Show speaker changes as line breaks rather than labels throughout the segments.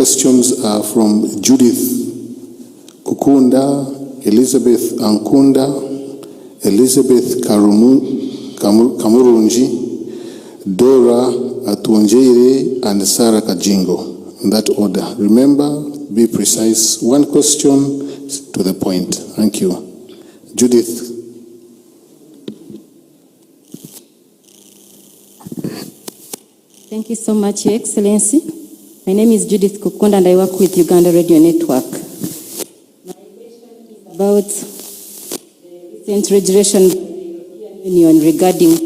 questions are from Judith Kukunda, Elizabeth Ankunda, Elizabeth Kamurunji, Dora Atuonjeire, and Sarah Kajingo. In that order. Remember, be precise. One question to the point. Thank you. Judith.
Thank you so much, Your Excellency. My name is Judith Kukunda and I work with Uganda Radio Network. My question is about the recent regulation by the European Union regarding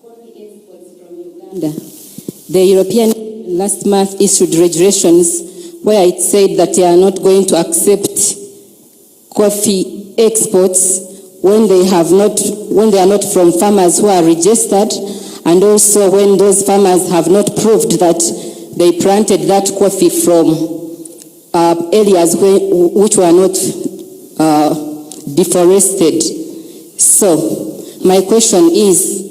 coffee exports from Uganda. The European Union last month issued regulations where it said that they are not going to accept coffee exports when they are not from farmers who are registered, and also when those farmers have not proved that they planted that coffee from areas which were not deforested. So my question is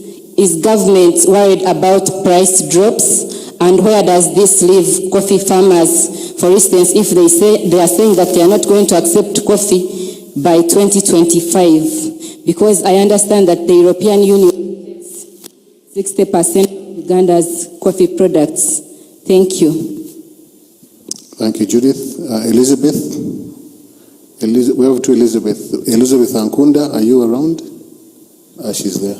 government worried about price drops, and where does this leave coffee farmers? For instance, if they are saying that they are not going to accept coffee by 2025, because I understand that the European Union takes 60% of Uganda's coffee products. Thank you.
Thank you, Judith. Elizabeth? We have to Elizabeth. Elizabeth Ankunda, are you around? She's there.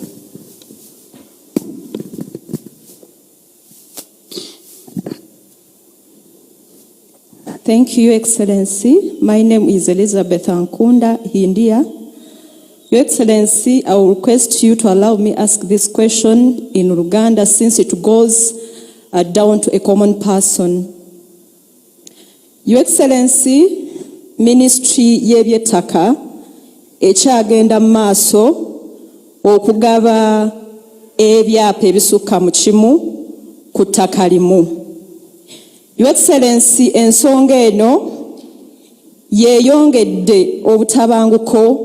Thank you, Your Excellency. My name is Elizabeth Ankunda, India. Your Excellency, I will request you to allow me ask this question in Uganda since it goes down to a common person. Your Excellency, Ministry y'eby'ettaka ekyagenda maaso okugaba ebyapa ebisukka mu kimu ku ttaka limu. Your Excellency, ensonga eno yeeyongedde obutabanguko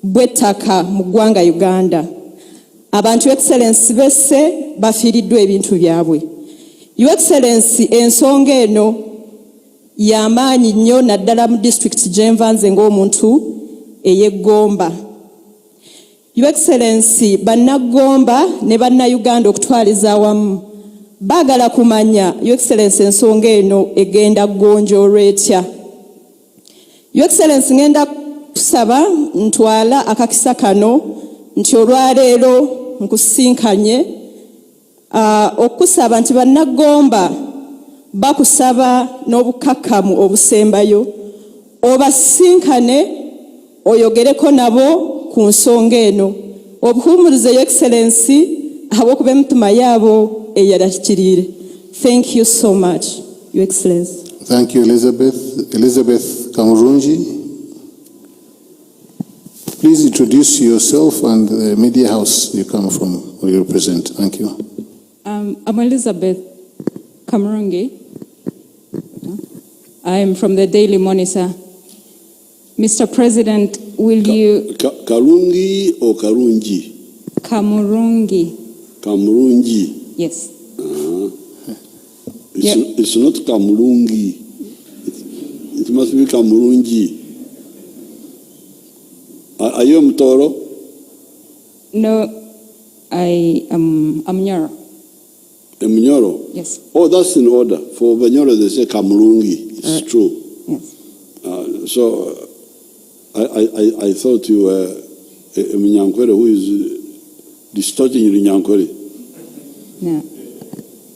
bw'ettaka mu ggwanga Uganda. Abantu, Your Excellency, besse bafiiriddwa ebintu byabwe. Your Excellency, ensonga eno y'amaanyi nnyo naddala mu disitulikiti gye nva nze ng'omuntu ey'eggomba. Your Excellency, bannagomba ne bannayuganda okutwaliza awamu baagala kumanya, Your Excellency, ensonga eno egenda gonjoolwa etya. Your Excellency, ngenda kusaba ntwala akakisa kano nti olwaleero nkusinkanye okusaba nti bannagomba bakusaba n'obukakkamu obusembayo obasinkane oyogereko nabo ku nsonga eno obuhumurize, Your Excellency, habw'okuba emitima yaabo eyalakirire. Thank you so much, Your Excellency.
Thank you, Elizabeth. Elizabeth Kamurunji. Please introduce yourself and the media house you come from or you represent. Thank you.
I'm Elizabeth Kamurungi. I'm from the Daily Monitor. Mr. President, will you...
Karungi or Karunji?
Kamurungi.
Kamurungi.
Yes.
It's not Kamurungi. It must be Kamurungi. Are you a Mtoro?
No, I am a Mnyoro.
A Mnyoro?
Yes.
Oh, that's in order. For Mnyoro, they say Kamurungi. It's true.
Yes.
So I thought you were a Mnyankwere who is distorting your Nyankwere.
No.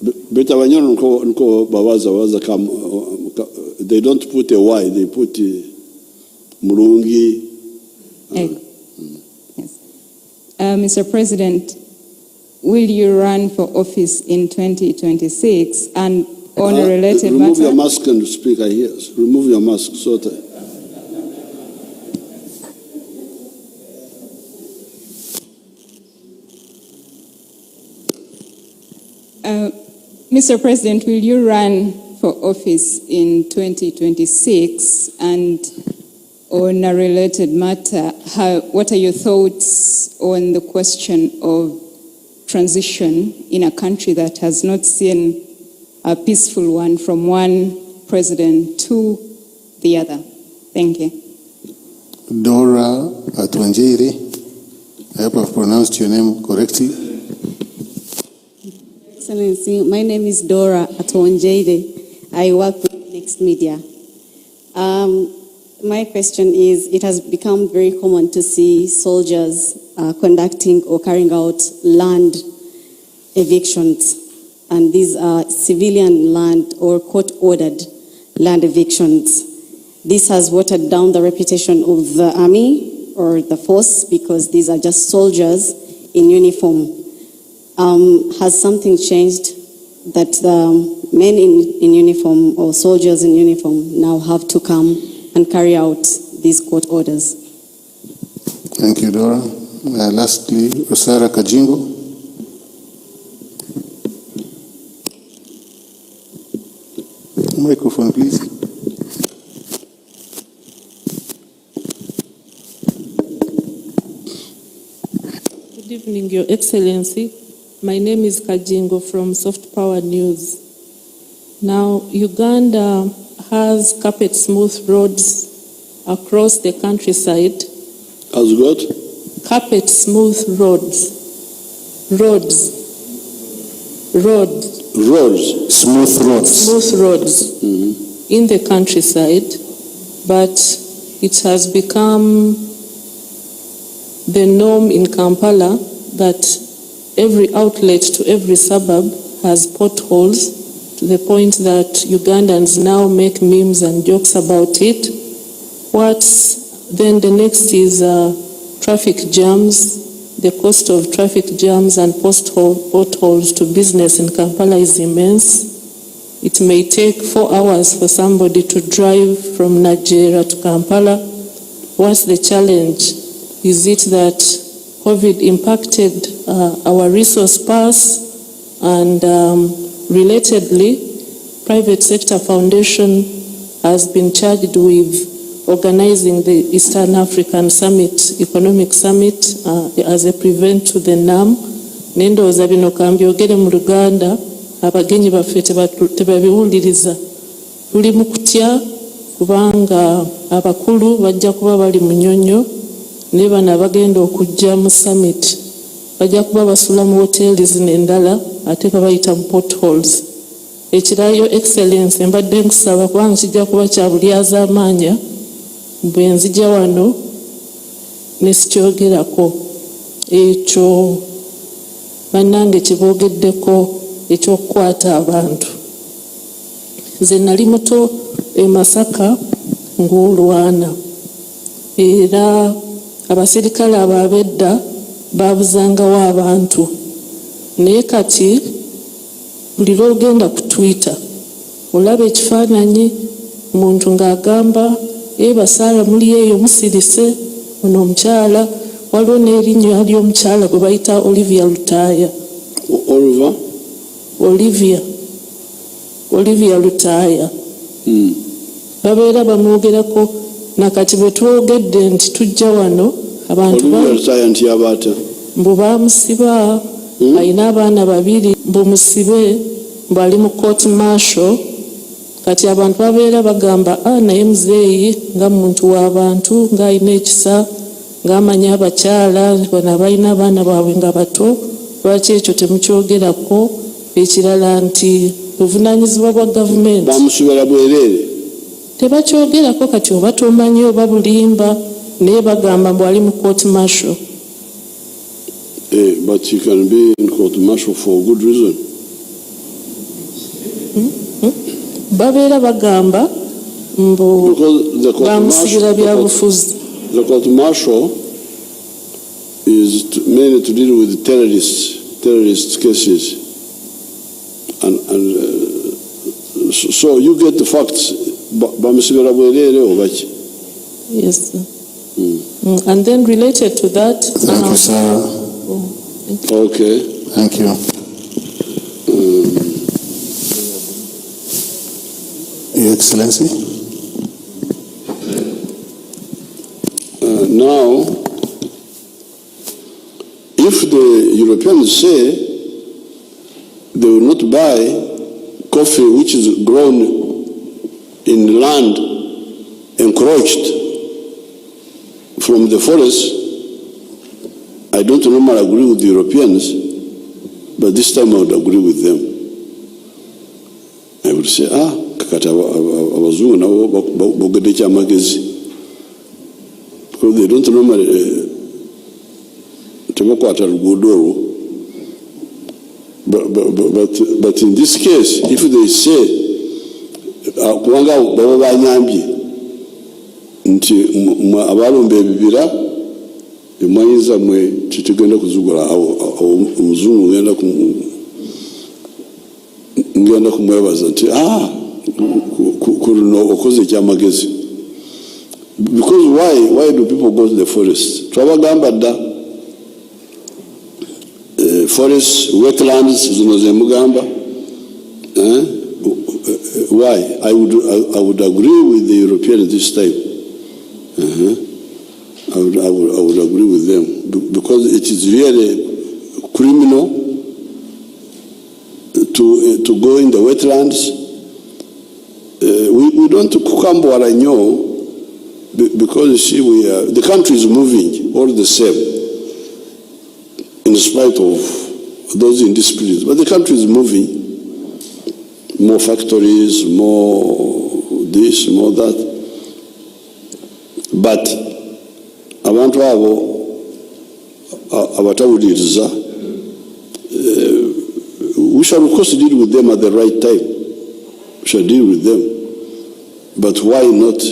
But they don't put a Y, they put Murungi.
Yes. Mr. President, will you run for office in 2026? And on a related
remove
matter...
your mask and speak, I hear. Remove your mask.
Mr. President, will you run for office in 2026? And on a related matter, what are your thoughts on the question of transition in a country that has not seen a peaceful one from one president to the other. Thank you.
Dora Atwanjiri, I hope I've pronounced your name correctly.
Excellency, my name is Dora Atwanjiri. I work with Next Media. My question is, it has become very common to see soldiers conducting or carrying out land evictions, and these are civilian land or court-ordered land evictions. This has watered down the reputation of the army or the force because these are just soldiers in uniform. Has something changed that the men in uniform or soldiers in uniform now have to come and carry out these court orders?
Thank you, Dora. Lastly, Rosara Kajingo. Microphone, please.
Good evening, Your Excellency. My name is Kajingo from Soft Power News. Now, Uganda has carpet smooth roads across the countryside.
Has got?
Carpet smooth roads. Roads.
Smooth roads.
Smooth roads in the countryside, but it has become the norm in Kampala that every outlet to every suburb has potholes, to the point that Ugandans now make memes and jokes about it. Then the next is traffic jams. The cost of traffic jams and potholes to business in Kampala is immense. It may take 4 hours for somebody to drive from Nigeria to Kampala. What's the challenge? Is it that COVID impacted our resource pass? And relatedly, private sector foundation has been charged with organizing the Eastern African Summit, Economic Summit, as a prevent to the NAM. Nendooza bino kambyogere mu Luganda, abagenyi baffe tebabiwuliriza. Tuli mu kutya kubanga abakulu bajja kuba bali mu nnyonnyo, ne bano abagenda okujja mu summit bajja kuba basula mu hotels n'endala ate babayita mu potholes. Ekirala, Your Excellency, mbadde nkusaba kubanga kijja kuba kya bulyazaamaanya bwe nzija wano ne sikyogerako ekyo bannange kiboogeddeko ekyokukwata abantu. Nze nali muto e Masaka ng'olwana, era abaserikale abo ab'edda baabuzangawo abantu, naye kati buli lw'ogenda ku Twitter olaba ekifaananyi omuntu ng'agamba basaala muli eyo musirise, ono omukyala, waliwo n'erinnya ly'omukyala gwe bayita Olivia Lutaaya. Olivia Lutaaya. Babeera bamwogerako, nakati bwe twogedde nti tujja wano abantu mbu baamusiba, alina abaana 2, mbu musibe, mbu ali mu court martial. Kati abantu babeera bagamba naye muzeeyi nga muntu w'abantu, ng'alina ekisa, ng'amanya abakyala, bano abalina abaana baabwe nga bato, lwaki ekyo temukyogerako? Ekirala nti buvunaanyizibwa bwa gavumenti.
Bamusibira bwereere.
Tebakyogerako kati oba tomanyi oba bulimba, naye bagamba mbu ali mu court martial.
But he can be in court martial for a good reason.
Babeera bagamba mbu bamusibira byabufuzi.
The court martial is mainly to deal with terrorist cases, and so you get the facts. Bamusibira bwereere obaki?
Yes, sir. And then related to that.
Thank you, Sarah.
Okay.
Thank you. Your Excellency.
Now, if the Europeans say they will not buy coffee which is grown in land encroached from the forest, I don't normally agree with the Europeans, but this time I would agree with them. I would say, kakata abazungu nabo bogede kyamagezi, because they don't normally tebakwata luguudo. But in this case, if they say kubanga baba banyambye nti abalumba ebibira emwanyiza mwe kitugenda kuzugula omuzungu ngenda kumwebaza nti kuno okoze kyamagezi. Because why do people go to the forest? Twabagamba dda forests, wetlands, zino zemugamba. Why? I would agree with the Europeans this time. I would agree with them, because it is really criminal to go in the wetlands. We don't kukambwala nnyo, because you see the country is moving all the same, in spite of those indisciplines. But the country is moving. More factories, more this, more that. But abantu abo abatawuliriza, we shall of course deal with them at the right time. We shall deal with them. But why not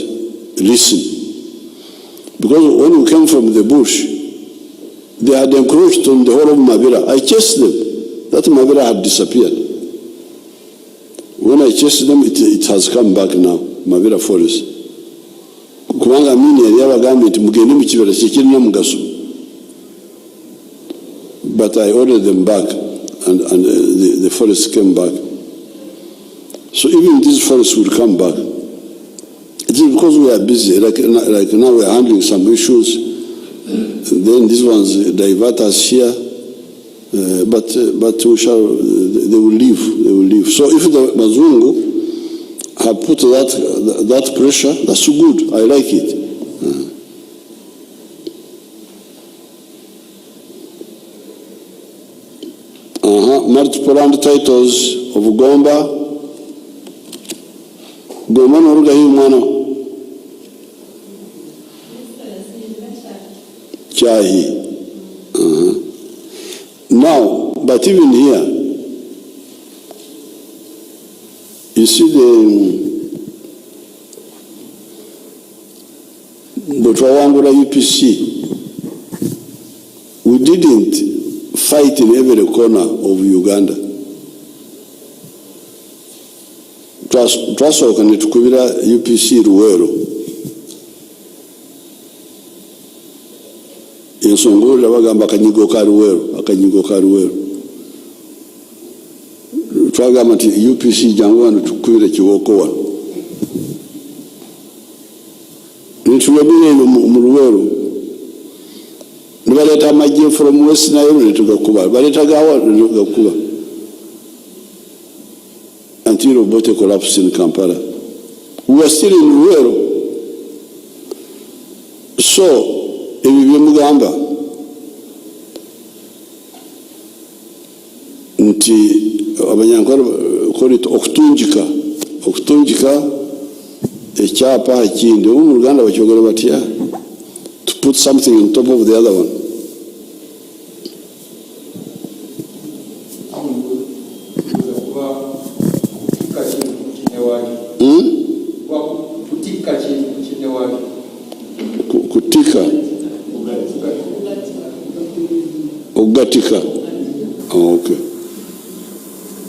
listen? Because when we came from the bush, they had encroached on the whole of Mabera. I chased them. That Mabera had disappeared. When I chased them, it has come back now, Mabera forest. Kubanga mini yabagambye nti mugende mu kibira kyekirina mugaso. But I ordered them back, and the forest came back. So even this forest will come back. It is because we are busy, like now we are handling some issues, and then these ones divert us here. But we shall, they will leave. So if the Mazungu have put that pressure, that's good. I like it. Multiple land titles of Gomba. Gomba noruga hii mwana. Chahi. Now, but even here, you see the Twawangula UPC, we didn't fight in every corner of Uganda. Twasoka netukubira UPC Ruwero. Ensongolera bagamba akanyigo ka Ruwero. Twagamba nti UPC jangu wano tukubire kiwoko wano. Nitulabire mu Ruwero. Nibaleta amagye from West Nile netugakuba. Baleta gawa netugakuba. Until Obote collapsed in Kampala. We were still in Ruwero. So, ebibye mugamba nti abanyankore korito okutunjika ekyapa ekindi mu Uganda bakyogera batya, to put something on top of the other one. Kutika Ogatika. Oh, okay.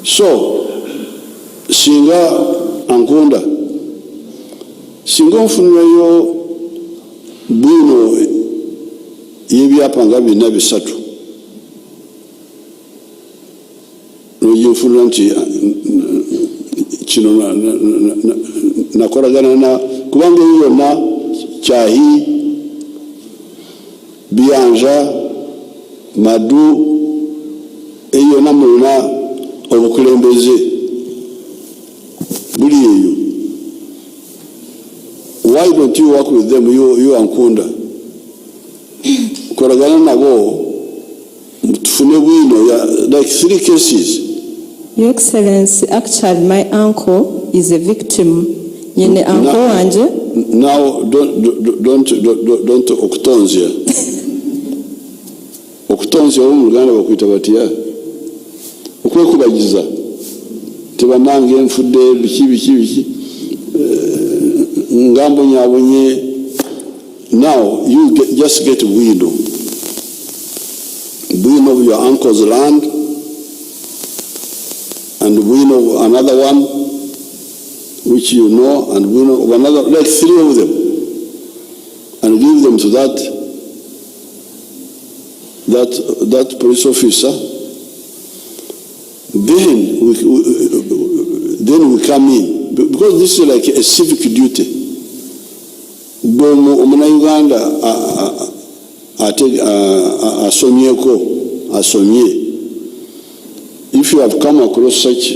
So, singa Ankunda, singa nfunirayo bino yebyapa nga bina bisatu. Noyinfunira nti kino nakoragana na kubanga yonna Chahi, Bianja, madu eyo namulina obukulembeze buli eyo. Why don't you work with them, you Ankunda? Koragana nabo tufune bwino ya like 3 cases.
Your Excellency, actually my uncle is a victim. Yene uncle wanje.
Now don't okutonzia. Okutonzia omuluganda bakwita batya. Okwekubagiza. Tebanange enfudde biki. Ngambo nyabonye. Now you just get wind of your uncle's land and wind of another one which you know, and wind of another, like 3 of them, and give them to that police officer. Then we come in, because this is like a civic duty. Omuna Uganda asomye. If you have come across such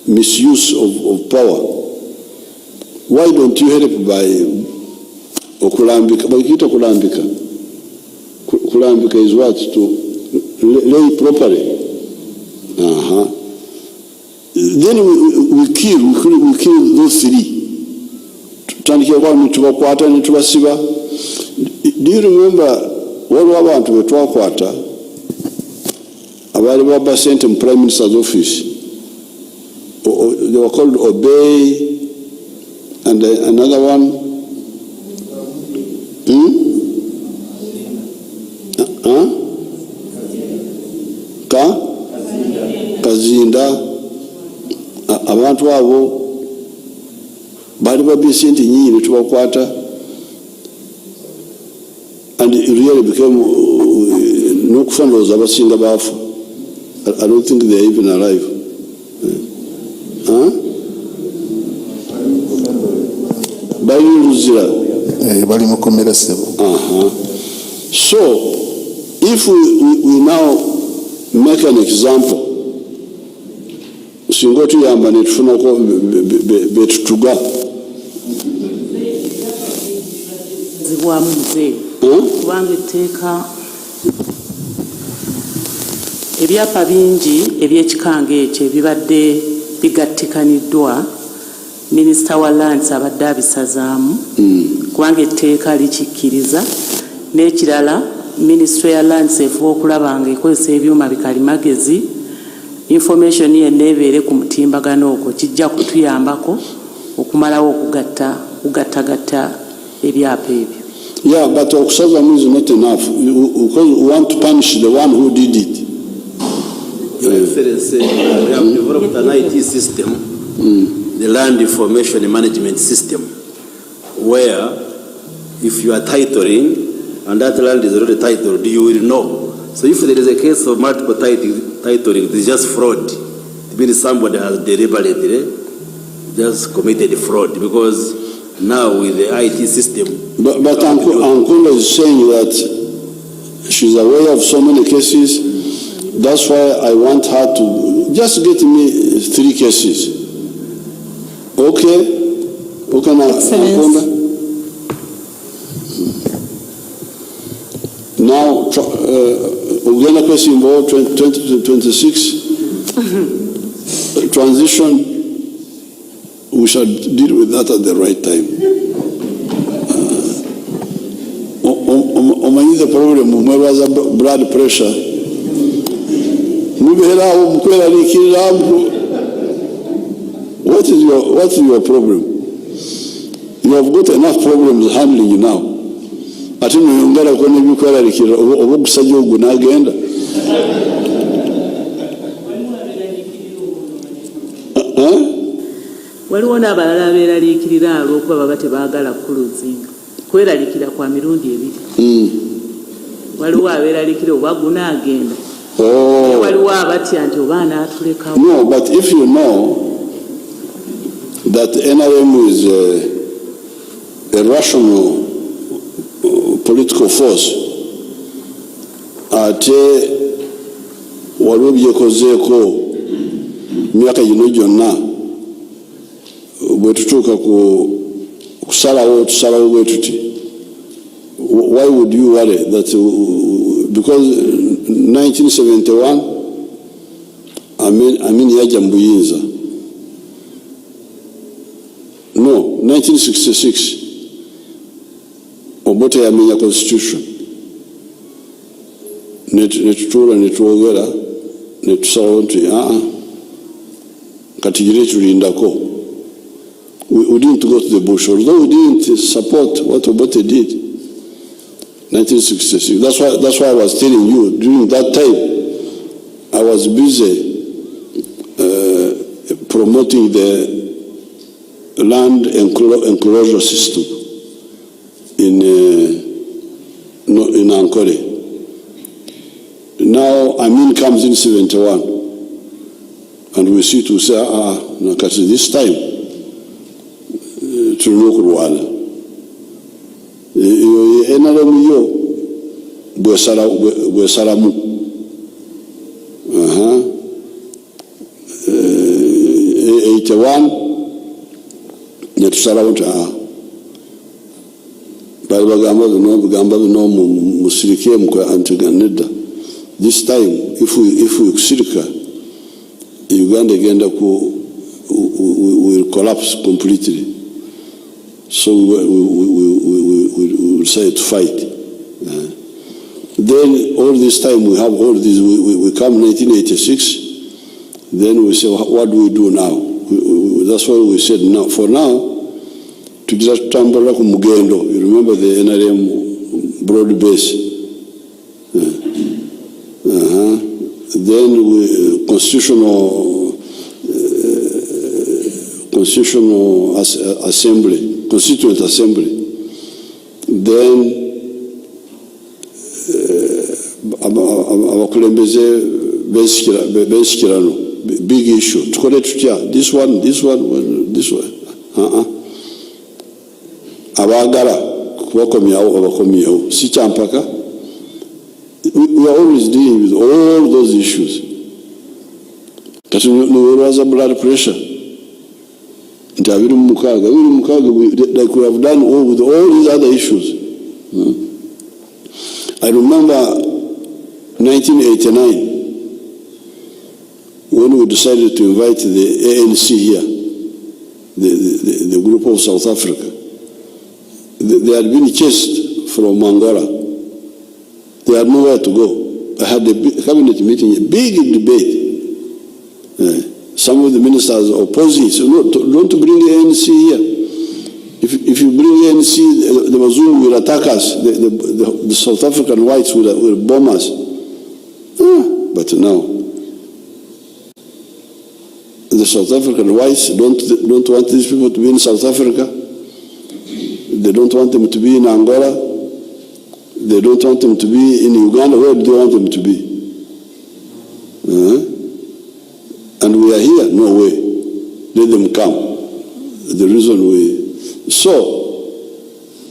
misuse of power, why don't you help by okulambika? Bakita kulambika. Kulambika is what? To lay properly. Then we kill those 3. Do you remember what abantu betwakwata abali baba sent in Prime Minister's office? They were called Obey and another one. Kazinda. Abantu abo bali babisente nyinyi tubakwata, and it really became no kufandoza abasinga bafu. I don't think they are even alive. Bali luzira
bali mukomera sebo.
So if we now make an example, singo tuyamba netufuna ko betutuga
kubanga etteeka ebyapa bingi ebyekikanga ekyo ebibadde bigattikaniddwa minisita wa lands abadde abisazaamu kubanga etteeka likikkiriza, n'ekirala minisitule ya lands efuba okulaba nga ekozesa ebyuma bikalimagezi, information yenna ebeere ku mutimbagano ogwo, kijja kutuyambako okumalawo okugattagatta ebyapa ebyo.
Yeah, but okusazaamu is not enough, because we want to punish the one who did it.
Your Excellency, we have developed an IT system, the Land Information Management System, where if you are titling and that land is already titled, you will know. So if there is a case of multiple titling, it's just fraud. It means somebody has deliberately just committed fraud, because now with the IT system.
But Ankunda is saying that she's aware of so many cases. That's why I want her to just get me 3 cases. Okay now, Ankunda. Now, Uganda question about 2026 transition. We shall deal with that at the right time. Omanyi the problem mwebaza blood pressure. Muberawo mukweraliikirira. What is your problem? You have got enough problems handling you now. Ati muyongera kone bikweraliikirira oba kusajja ogwo n'agenda.
Waliwo n'abalala abeeraliikirira olw'okuba baba tebaagala kuluzinga. Kweraliikira kwa mirundi ebiri. Waliwo abeeraliikira oba gunaagenda. Waliwo abatya nti oba anaatulekawo.
No, but if you know that NRM is a rational political force, ate waliwo byekozeeko myaka gino gyonna bwe tutuuka tusalawo bwe tuti. Why would you worry that because 1971 Amin yaja mu buyinza? No, 1966 Obote yamenya constitution, netutuula netwogera netusalawo nti kati gire tulindako. We didn't go to the bush, although we didn't support what Obote did. 1966. That's why I was telling you during that time I was busy promoting the land enclosure system in Ankole. Now Amin comes in 71, and we see to say, this time to look Rwanda. NRM yo bwesalamu 81 netusalawo nti bali bagamba bino musirikie antiganeda. This time if we kusirika, Uganda agenda will collapse completely. So we decided to fight. Then all this time we have all this. We come 1986. Then we say, what do we do now? That's why we said, now for now, to just tambula ku mugendo. You remember the NRM broad base. Then we constitutional assembly, constituent assembly. Then abakulembeze besikirano, big issue. Tukole tutya this one. Abagala kubakomyawo abakomyawo si kyampaka. We are always dealing with all those issues. But we was a blood pressure. Like we have done with all these other issues. I remember 1989 when we decided to invite the ANC here, the group of South Africa. They had been chased from Angola. They had nowhere to go. I had a cabinet meeting, a big debate. Some of the ministers opposing, so no, don't bring the ANC here. If you bring the ANC, the Mazulu will attack us. The South African whites will bomb us. But now, the South African whites don't want these people to be in South Africa. They don't want them to be in Angola. They don't want them to be in Uganda. Where do they want them to be? And we are here? No way. Let them come. The reason so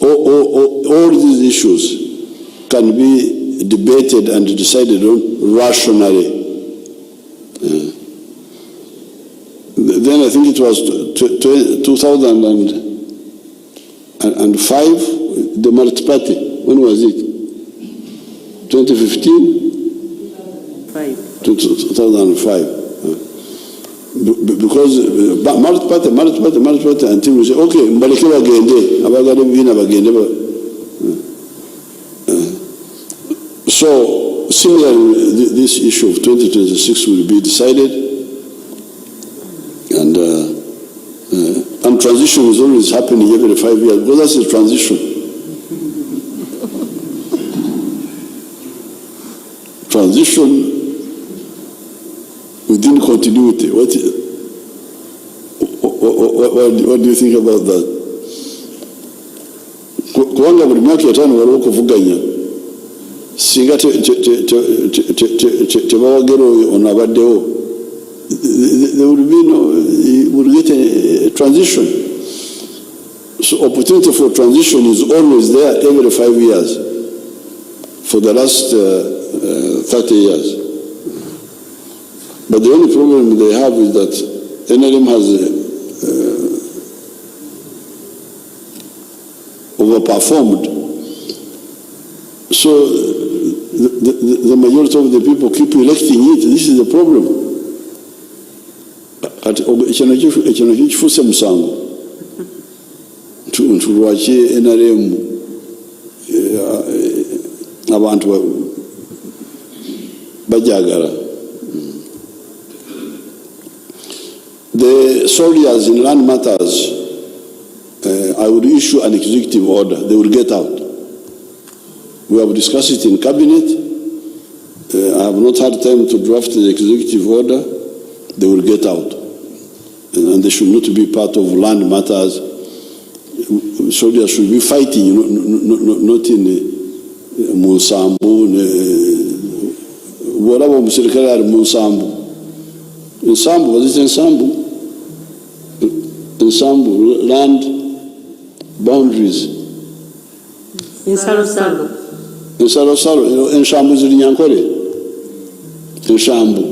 all these issues can be debated and decided on rationally. Then I think it was 2005, the multi-party. When was it? 2015? 2005. Because multi-party until we say, okay, mbaleke bagende, abagade bina bagende. So similarly, this issue of 2026 will be decided, and transition is always happening every 5 years, because that's a transition. Transition within continuity. What do you think about that? Kuanga buli myaka 5 waliwo okuvuganya singa tebawagera oyo ono abaddewo, there will be will get a transition. So opportunity for transition is always there every 5 years. For the last 30 years. But the only problem they have is that NLM has overperformed. So the majority of the people keep electing it. This is the problem. Ekino kifuse musango ntulwaki NRM abantu bajagala. The soldiers in land matters, I would issue an executive order. They will get out. We have discussed it in cabinet. I have not had time to draft the executive order. They will get out. And they should not be part of land matters. Soldiers should be fighting, not in Munsambu. Whatever Musirikari are Munsambu. In Sambu, was it in Sambu? In Sambu, land boundaries.
In Salo.
In Salo, in Shambu Zirinyankore. In Shambu.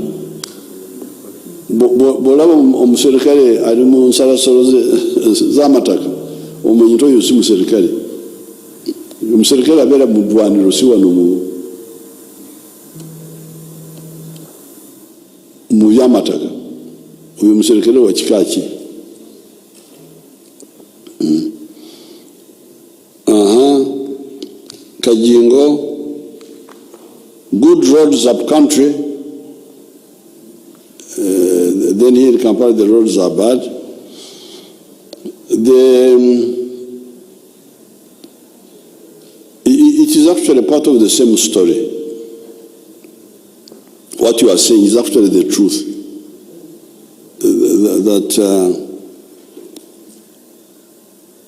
Bolaba omuserikale ali mu nsalasalo z'amataka omanyi nti oyo si muserikale. Omuserikale abeera mu ddwaniro si wano mu by'amataka. Oyo muserikale wa kika ki? Kajingo, good roads up country. Then here in Kampala the roads are bad. It is actually part of the same story. What you are saying is actually the truth. That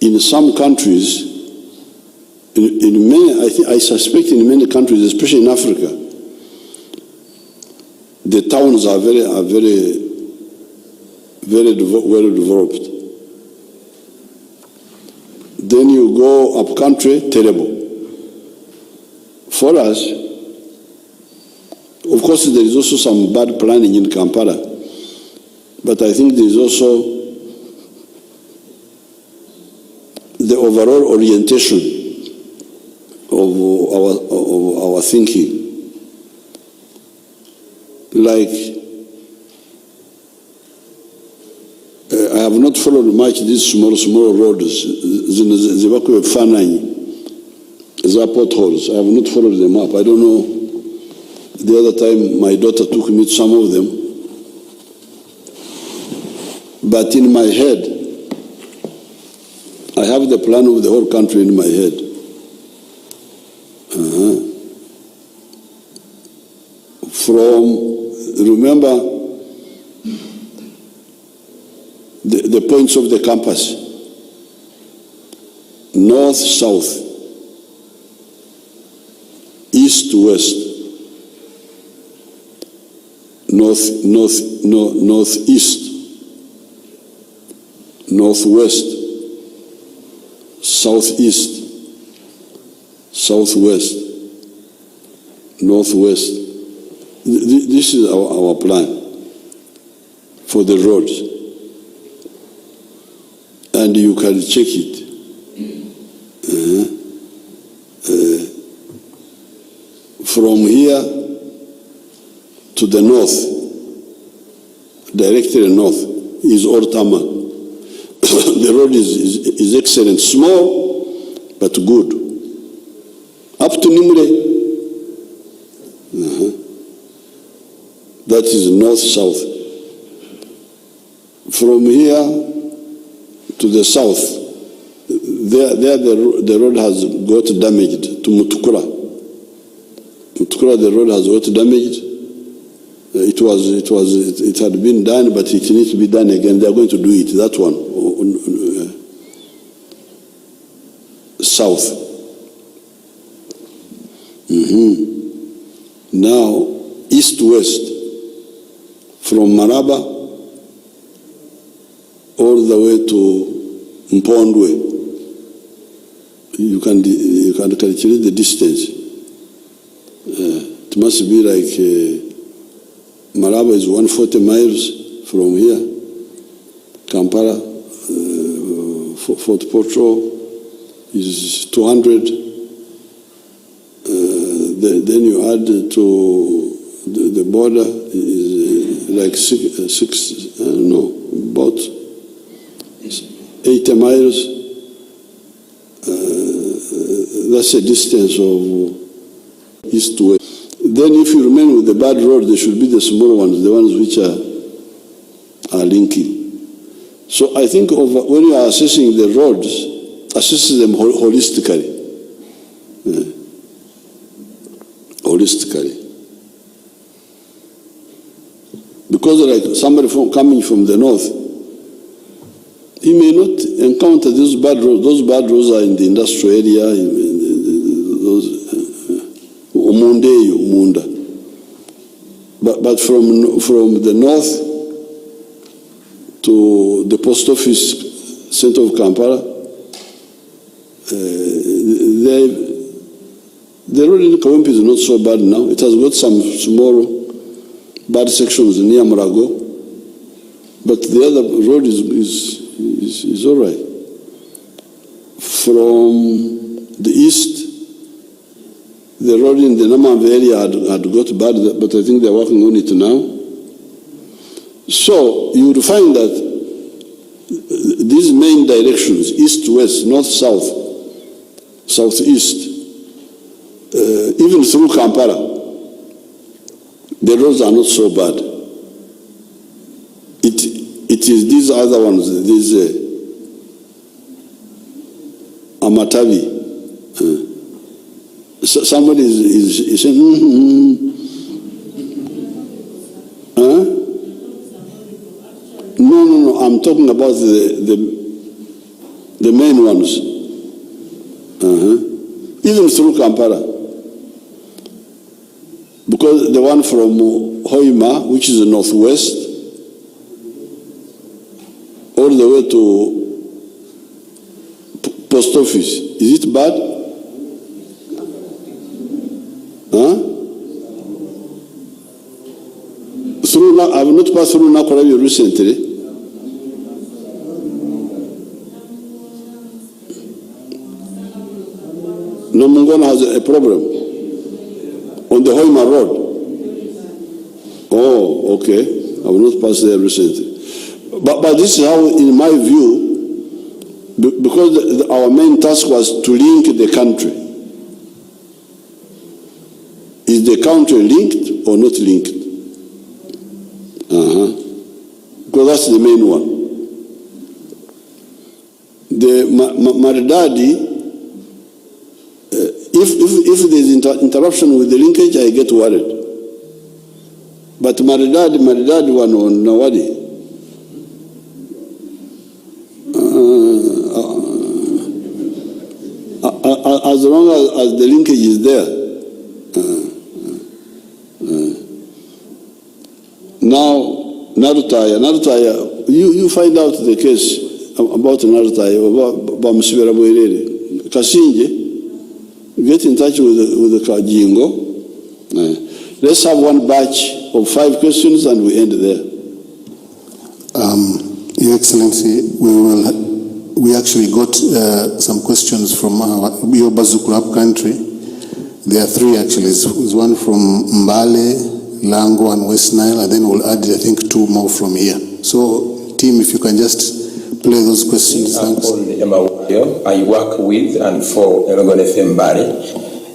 in some countries, in many, I suspect in many countries, especially in Africa, the towns are very well developed. Then you go up country, terrible. For us, of course, there is also some bad planning in Kampala, but I think there is also the overall orientation of our thinking. Like, I have not followed much these small roads, potholes. I have not followed them up. I don't know. The other time, my daughter took me to some of them. But in my head, I have the plan of the whole country in my head. Remember the points of the compass: north, south, east, west, northeast, northwest, southeast, southwest, northwest. This is our plan for the roads. And you can check it. From here to the north, directly north, is Ortama. The road is excellent, small but good. Up to Nimre, that is north-south. From here to the south, there the road has got damaged to Mutukura. Mutukura, the road has got damaged. It had been done, but it needs to be done again. They are going to do it. That one, south. Now, east-west, from Maraba all the way to Mpondwe. You can calculate the distance. It must be like Malaba is 140 miles from here. Kampala, Fort Portal is 200. Then you add to the border is like about 80 miles. That's a distance of east to west. Then if you remain with the bad road, there should be the small ones, the ones which are linking. So I think when you are assessing the roads, assess them holistically. Holistically. Because like somebody coming from the north, he may not encounter those bad roads. Those bad roads are in the industrial area, Munda. But from the north to the post office center of Kampala, the road in Kawempe is not so bad now. It has got some small bad sections near Murago, but the other road is all right. From the east, the road in the Namamve area had got bad, but I think they're working on it now. So you would find that these main directions, east-west, north-south, southeast, even through Kampala, the roads are not so bad. It is these other ones, these Amatavi. Somebody is saying, huh? No, I'm talking about the main ones. Even through Kampala. Because the one from Hoima, which is the northwest, all the way to post office, is it bad? I have not passed through Nakurabi recently. Namungona has a problem on the Hoima Road. Oh, okay. I have not passed there recently. But this is how, in my view, because our main task was to link the country. Is the country linked or not linked? Because that's the main one. The Maridadi, if there's interruption with the linkage, I get worried. But Maridadi one on Nawadi, as long as the linkage is there. Now, Narutaya, you find out the case about Narutaya, about Museveni. Kasinje, get in touch with the Kajingo. Let's have one batch of 5 questions and we end there.
Your Excellency, we actually got some questions from your Bazukurap country. There are 3 actually. There's one from Mbale, Lango and West Nile, and then we'll add, I think, 2 more from here. So, team, if you can just play those questions. Thanks.
I work with and for Erogon FM Bari.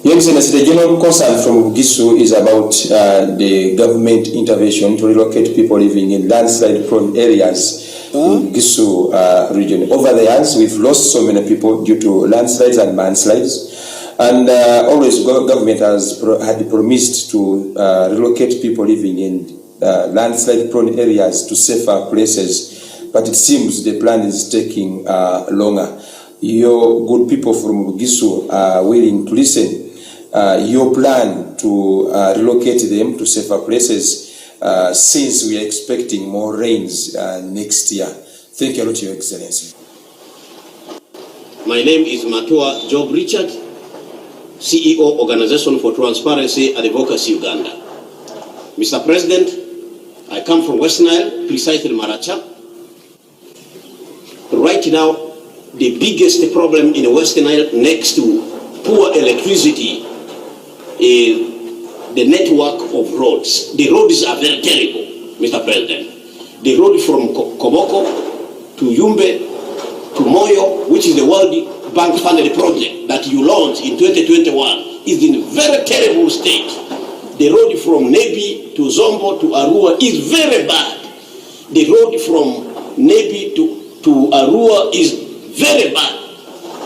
Your Excellency, the general concern from Bugisu is about the government intervention to relocate people living in landslide-prone areas in Bugisu region. Over the years, we've lost so many people due to landslides and mudslides. And always government had promised to relocate people living in landslide-prone areas to safer places. But it seems the plan is taking longer. Your good people from Bugisu are willing to listen. Your plan to relocate them to safer places since we are expecting more rains next year. Thank you a lot, Your Excellency.
My name is Matua Job Richard. CEO, Organization for Transparency Advocacy Uganda. Mr. President, I come from West Nile, precisely Maracha. Right now, the biggest problem in West Nile next to poor electricity is the network of roads. The roads are very terrible, Mr. President. The road from Koboko to Yumbe to Moyo, which is the World Bank funded project that you launched in 2021, is in a very terrible state. The road from Nebi to Zombo to Arua is very bad. The road from Nebi to Arua is very bad.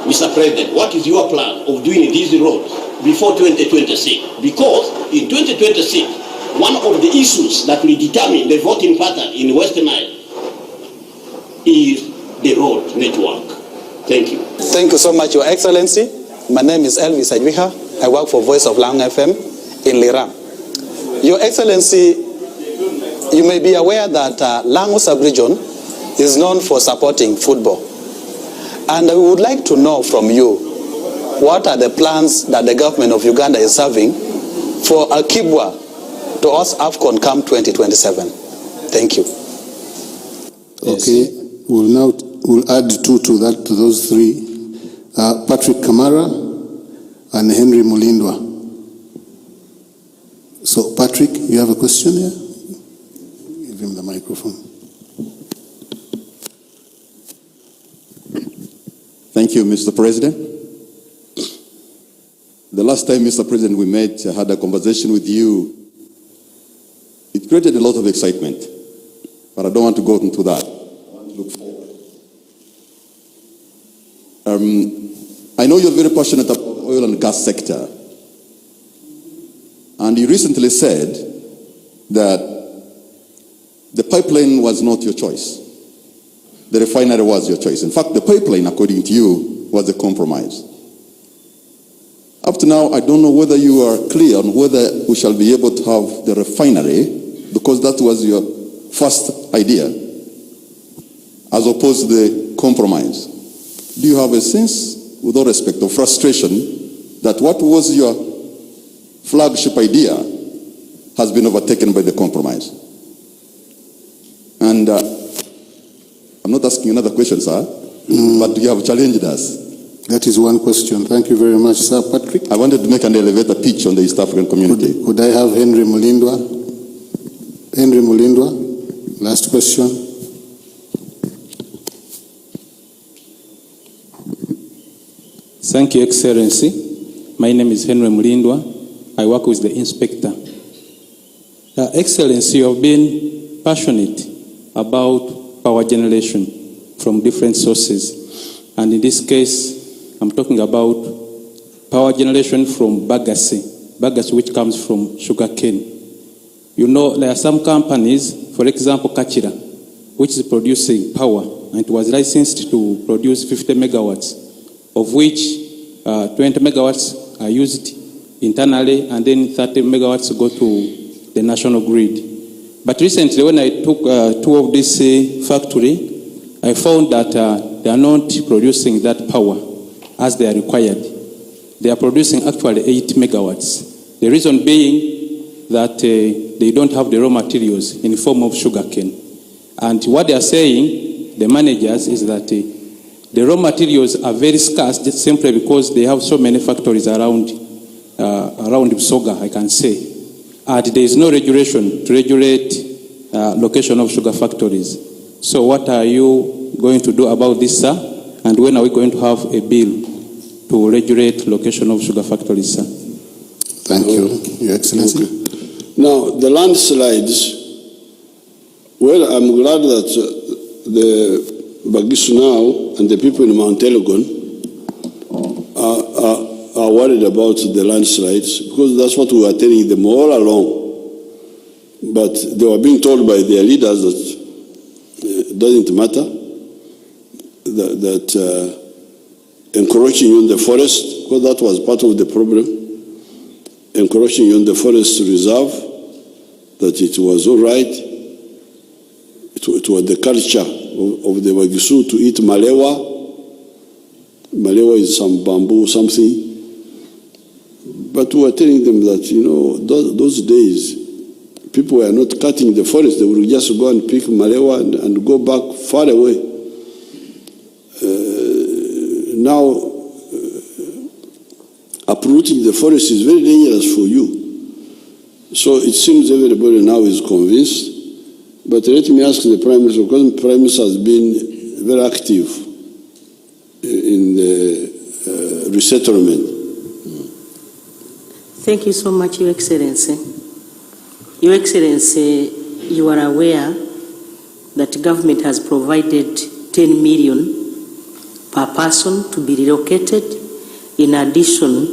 Mr. President, what is your plan of doing these roads before 2026? Because in 2026, one of the issues that will determine the voting pattern in Western Nile is the road network. Thank you.
Thank you so much, Your Excellency. My name is Elvis Ajwiha. I work for Voice of Lang FM in Lira. Your Excellency, you may be aware that Lango sub-region is known for supporting football. And we would like to know from you, what are the plans that the government of Uganda is having for Al-Kibwa to host AFCON Camp 2027? Thank you.
Okay, we'll add two to those three. Patrick Kamara and Henry Mulindwa. So Patrick, you have a question here? Give him the microphone.
Thank you, Mr. President. The last time, Mr. President, we met, I had a conversation with you. It created a lot of excitement, but I don't want to go into that. I want to look forward. I know you're very passionate about the oil and gas sector, and you recently said that the pipeline was not your choice. The refinery was your choice. In fact, the pipeline, according to you, was a compromise. Up to now, I don't know whether you are clear on whether we shall be able to have the refinery, because that was your first idea, as opposed to the compromise. Do you have a sense, with all respect, of frustration that what was your flagship idea has been overtaken by the compromise? And I'm not asking another question, sir, but you have challenged us.
That is one question. Thank you very much, Sir Patrick.
I wanted to make an elevator pitch on the East African community.
Could I have Henry Mulindwa? Henry Mulindwa, last question.
Thank you, Excellency. My name is Henry Mulindwa. I work with the inspector. Excellency, you have been passionate about power generation from different sources. And in this case, I'm talking about power generation from bagasse which comes from sugarcane. You know, there are some companies, for example, Kachira, which is producing power, and it was licensed to produce 50 megawatts, of which 20 megawatts are used internally, and then 30 megawatts go to the national grid. But recently, when I took a tour of this factory, I found that they are not producing that power as they are required. They are producing actually 8 megawatts. The reason being that they don't have the raw materials in the form of sugarcane. And what they are saying, the managers, is that the raw materials are very scarce just simply because they have so many factories around Busoga, I can say. And there is no regulation to regulate location of sugar factories. So what are you going to do about this, sir? And when are we going to have a bill to regulate location of sugar factories, sir?
Thank you, Your Excellency.
Okay. Now, the landslides, well, I'm glad that the Bagisu now and the people in Mount Elgon are worried about the landslides, because that's what we were telling them all along. But they were being told by their leaders that it doesn't matter, that encroaching on the forest, because that was part of the problem, encroaching on the forest reserve, that it was all right. It was the culture of the Wagisu to eat malewa. Malewa is some bamboo, something. But we were telling them that, those days, people were not cutting the forest. They would just go and pick malewa and go back far away. Now, uprooting the forest is very dangerous for you. So it seems everybody now is convinced. But let me ask the Prime Minister, because the Prime Minister has been very active in the resettlement.
Thank you so much, Your Excellency. Your Excellency, you are aware that government has provided 10 million per person to be relocated, in addition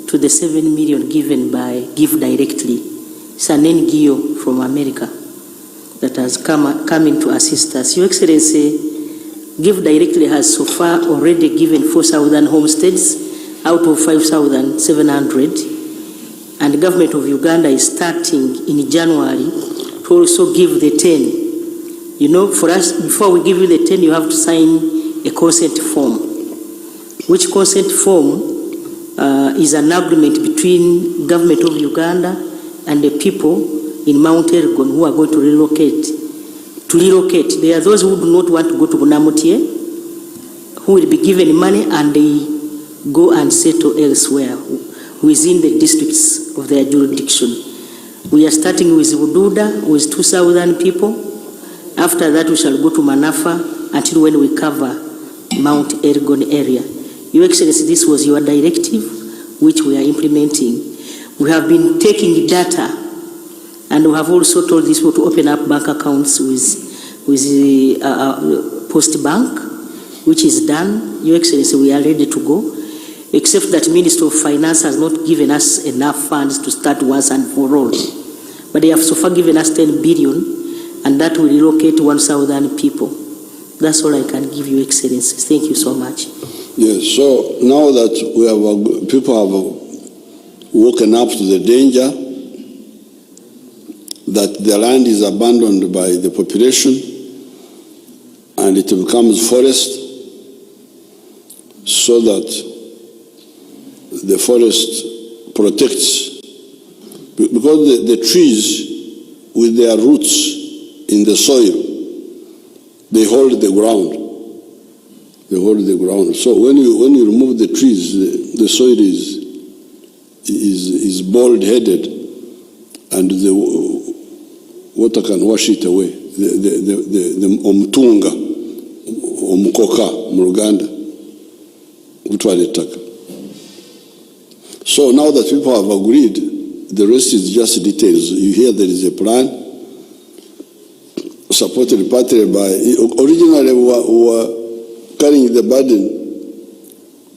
to the 7 million given by Give Directly. It's an NGO from America that has come in to assist us. Your Excellency, Give Directly has so far already given 4,000 homesteads out of 5,700. And the government of Uganda is starting in January to also give the 10. For us, before we give you the 10, you have to sign a consent form, which consent form is an agreement between government of Uganda and the people in Mount Elgon who are going to relocate. There are those who do not want to go to Bunamutie, who will be given money and they go and settle elsewhere within the districts of their jurisdiction. We are starting with Bududa with 2,000 people. After that, we shall go to Manafa until when we cover Mount Elgon area. Your Excellency, this was your directive, which we are implementing. We have been taking data, and we have also told these people to open up bank accounts with the Post Bank, which is done. Your Excellency, we are ready to go, except that Minister of Finance has not given us enough funds to start once and for all. But they have so far given us 10 billion, and that will relocate 1,000 people. That's all I can give you, Excellency. Thank you so much.
Yes, so now that people have woken up to the danger, that the land is abandoned by the population and it becomes forest, so that the forest protects, because the trees with their roots in the soil, they hold the ground. They hold the ground. So when you remove the trees, the soil is bald-headed, and the water can wash it away. The omtunga, omkoka, muruganda, utwalitaka. So now that people have agreed, the rest is just details. You hear there is a plan supported partly by, originally we were carrying the burden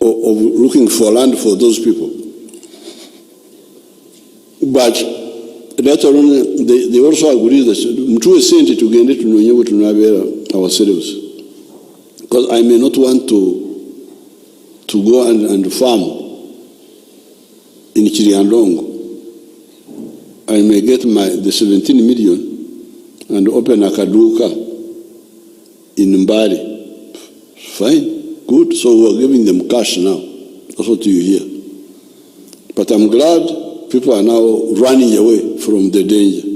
of looking for land for those people. But later on, they also agreed that mtuwe sente tugende tunonyewe tunabera ourselves. Because I may not want to go and farm in Chiriandongo. I may get the 17 million and open a kaduka in Mbari. Fine, good. So we're giving them cash now. That's what you hear. But I'm glad people are now running away from the danger.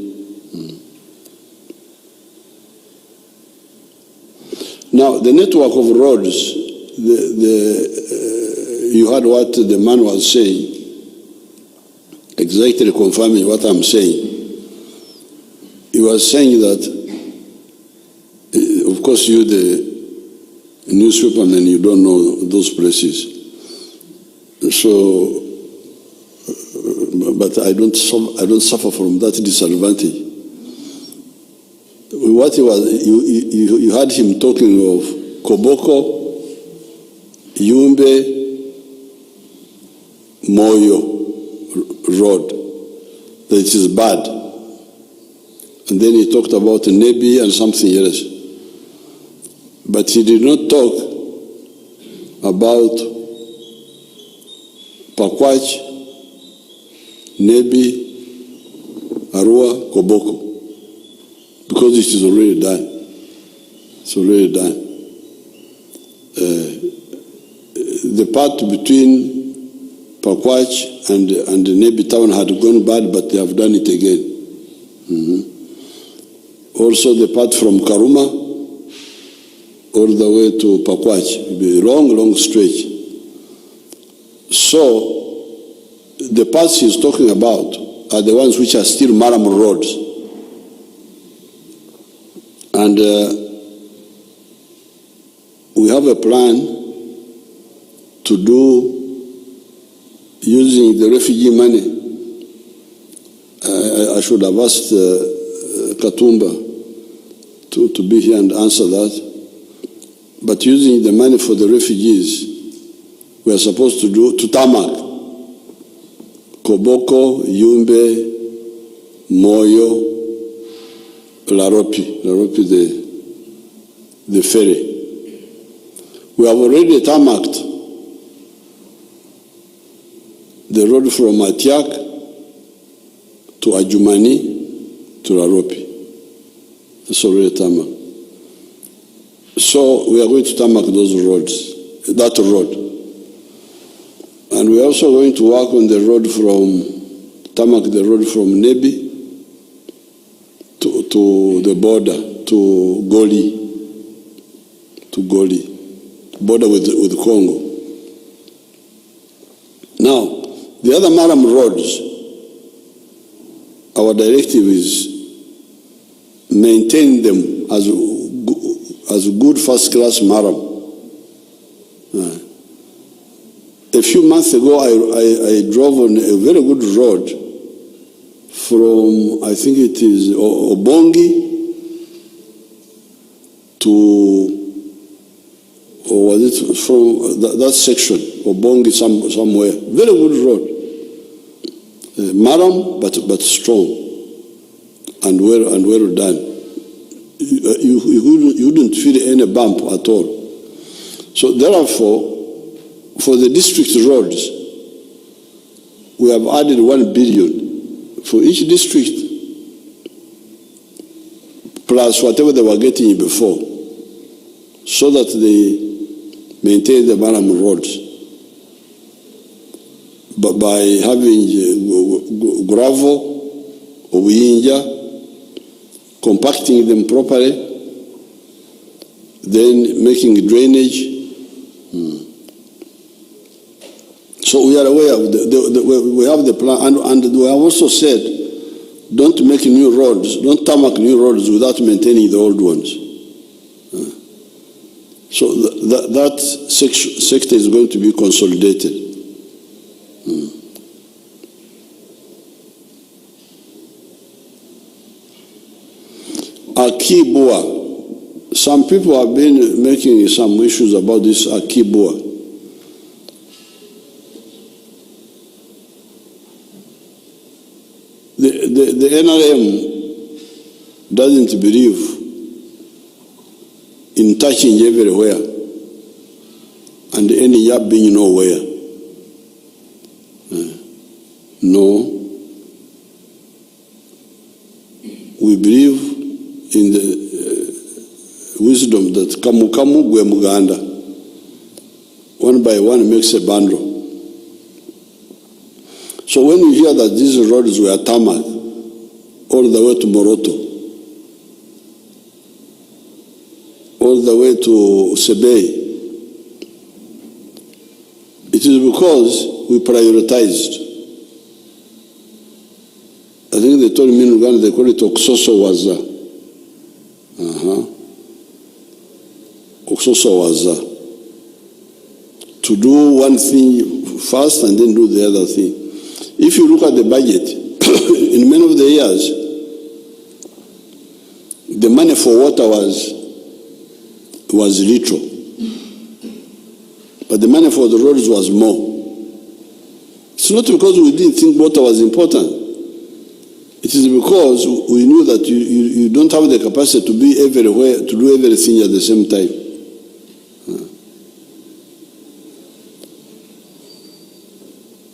Now, the network of roads, you heard what the man was saying, exactly confirming what I'm saying. He was saying that, of course, you, the newspaperman, you don't know those places. So, but I don't suffer from that disadvantage. What he was, you heard him talking of Koboko, Yumbe, Moyo road, that it is bad. And then he talked about Nebi and something else. But he did not talk about Pakwach, Nebi, Arua, Koboko, because it is already done. It's already done. The part between Pakwach and Nebi Town had gone bad, but they have done it again. Also the part from Karuma all the way to Pakwach, will be a long stretch. So the parts he's talking about are the ones which are still Maram roads. And we have a plan to do using the refugee money. I should have asked Katumba to be here and answer that. But using the money for the refugees, we are supposed to do to tarmac Koboko, Yumbe, Moyo, Laropi, the ferry. We have already tarmacked the road from Atiak to Ajumani to Laropi. It's already tarmacked. So we are going to tarmac those roads, that road. And we are also going to work on the road tarmac the road from Nebi to the border, to Goli, border with Congo. Now, the other Maram roads, our directive is maintain them as good first-class Maram. A few months ago, I drove on a very good road from, I think it is Obongi to, or was it from that section, Obongi somewhere. Very good road. Maram, but strong and well done. You wouldn't feel any bump at all. So therefore, for the district roads, we have added 1 billion for each district, plus whatever they were getting before, so that they maintain the Maram roads. But by having gravel or Uyinja, compacting them properly, then making drainage. So we are aware of we have the plan, and we have also said, don't make new roads, don't tarmac new roads without maintaining the old ones. So that sector is going to be consolidated. Akibua. Some people have been making some issues about this Akibua. The NRM doesn't believe in touching everywhere and any yap being nowhere. No. We believe in the wisdom that kamu kamu gwe muganda. One by one makes a bundle. So when you hear that these roads were tarmac all the way to Moroto, all the way to Sebei, it is because we prioritized. I think they told me in Uganda they call it Oksoso Waza. Oksoso Waza. To do one thing first and then do the other thing. If you look at the budget, in many of the years, the money for water was little. But the money for the roads was more. It's not because we didn't think water was important. It is because we knew that you don't have the capacity to be everywhere, to do everything at the same time.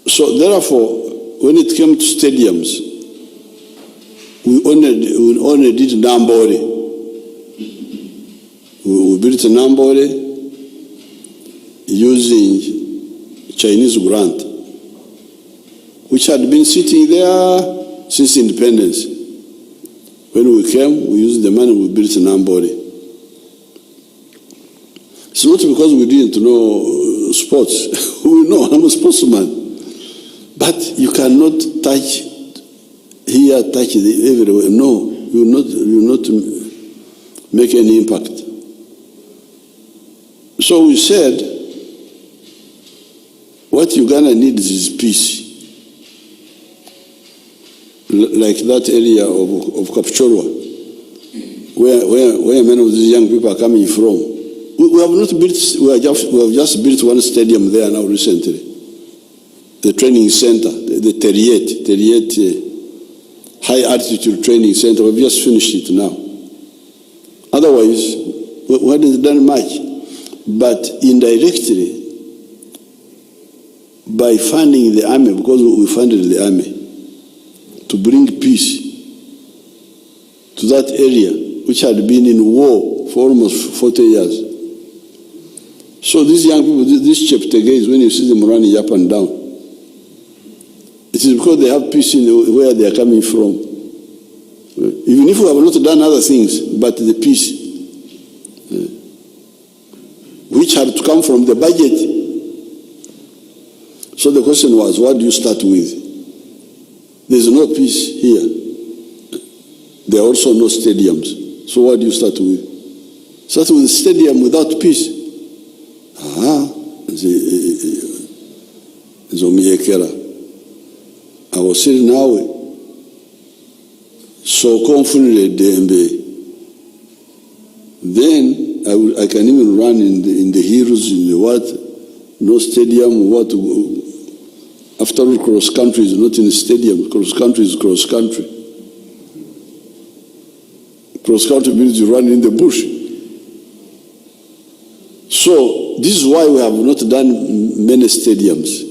So therefore, when it came to stadiums, we only did Nambore. We built Nambore using Chinese grant. which had been sitting there since independence. When we came, we used the money, we built Nambori. It's not because we didn't know sports. We know, I'm a sportsman. But you cannot touch here, touch everywhere. No, you will not make any impact. So we said, what Uganda needs is peace. Like that area of Kapchorwa, where many of these young people are coming from. We have not built, we have just built one stadium there now recently. The training center, the Teriet High Altitude Training Center, we've just finished it now. Otherwise, we hadn't done much. But indirectly, by funding the army, because we funded the army, to bring peace to that area, which had been in war for almost 40 years. So these young people, these Cheptegei, when you see them running up and down, it is because they have peace in where they are coming from. Even if we have not done other things, but the peace, which had to come from the budget. So the question was, what do you start with? There's no peace here. There are also no stadiums. So what do you start with? Start with a stadium without peace. I was saying now, so confident then I can even run in the hills, in the what, no stadium, what. After all, cross country is not in a stadium. Cross country is cross country. Cross country means you run in the bush. So this is why we have not done many stadiums.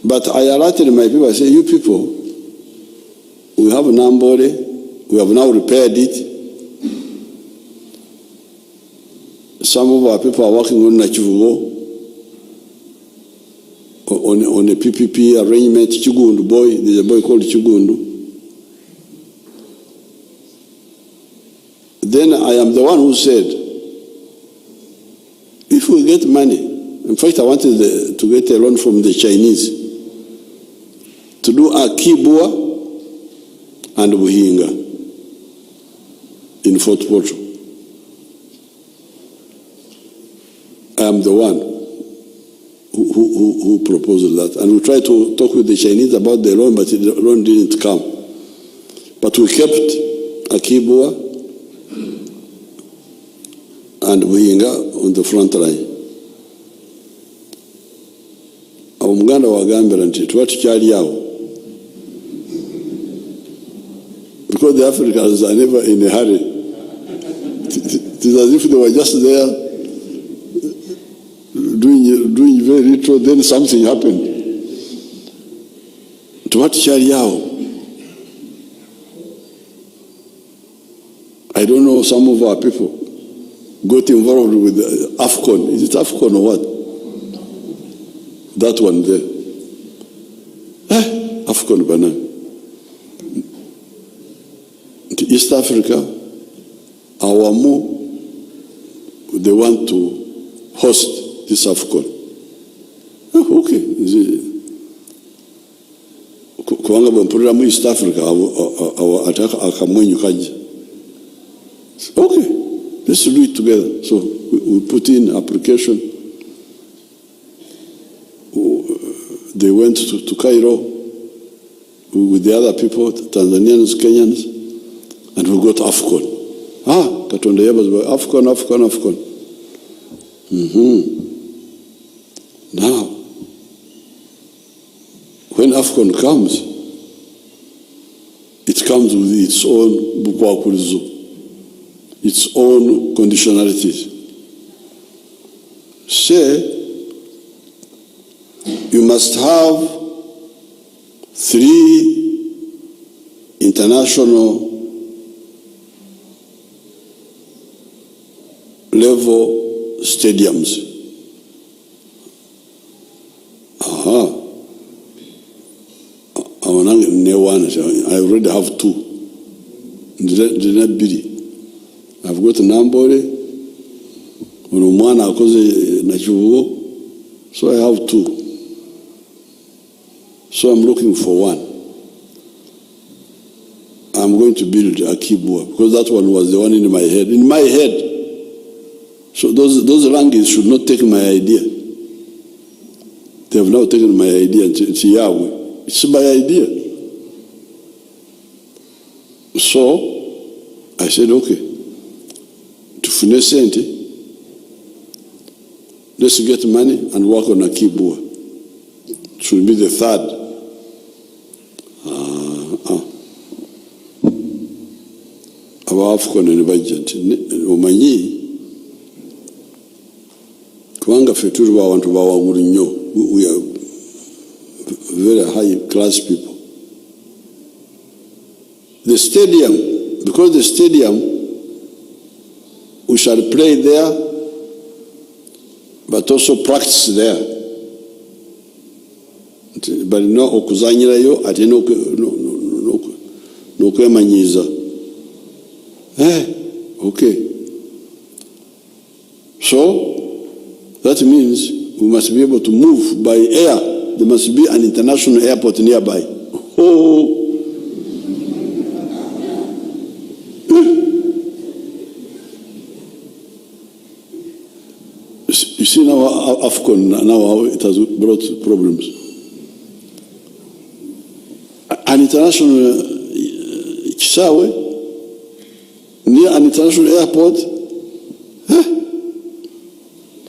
But I alerted my people, I said, you people, we have Nambori, we have now repaired it. Some of our people are working on Nachivugo, on a PPP arrangement, Chigundu boy, there's a boy called Chigundu. Then I am the one who said, if we get money, in fact I wanted to get a loan from the Chinese to do Akibua and Buhinga in Fort Portal. I am the one who proposed that. And we tried to talk with the Chinese about the loan, but the loan didn't come. But we kept Akibua and Buhinga on the front line. Omuganda wagambira nti twatukyali awo. Because the Africans are never in a hurry. It is as if they were just there doing very little, then something happened. Twatukyali awo. I don't know, some of our people got involved with AFCON. Is it AFCON or what? That one there. AFCON banana. East Africa, our they want to host this AFCON. Okay. Kuanga bampurira mu East Africa, our attack akamwenyu kaji. Okay, let's do it together. So we put in application. They went to Cairo with the other people, Tanzanians, Kenyans, and we got AFCON. Katonda yabaza AFCON. Now, when AFCON comes, it comes with its own bupwakulizo, its own conditionalities. Say, you must have 3 international level stadiums. I already have 2. I've got Nambole, Unumana Akoze Nachuvo, so I have 2. So I'm looking for 1. I'm going to build a Kibua because that one was the one in my head. In my head. So those languages should not take my idea. They have now taken my idea. It's Yahweh. It's my idea. So I said, okay, to finish let's get money and work on a Kibua. It should be the 3rd. Our African and budget. Omanyi. Kuanga feturu wa wantu wa Murinyo. We are very high class people. The stadium, because the stadium, we shall play there, but also practice there. But no okuzanyira yo ate no kwemanyiza. Okay. So that means we must be able to move by air. There must be an international airport nearby. Oh. You see now AFCON, now how it has brought problems. An international Chisawe, near an international airport,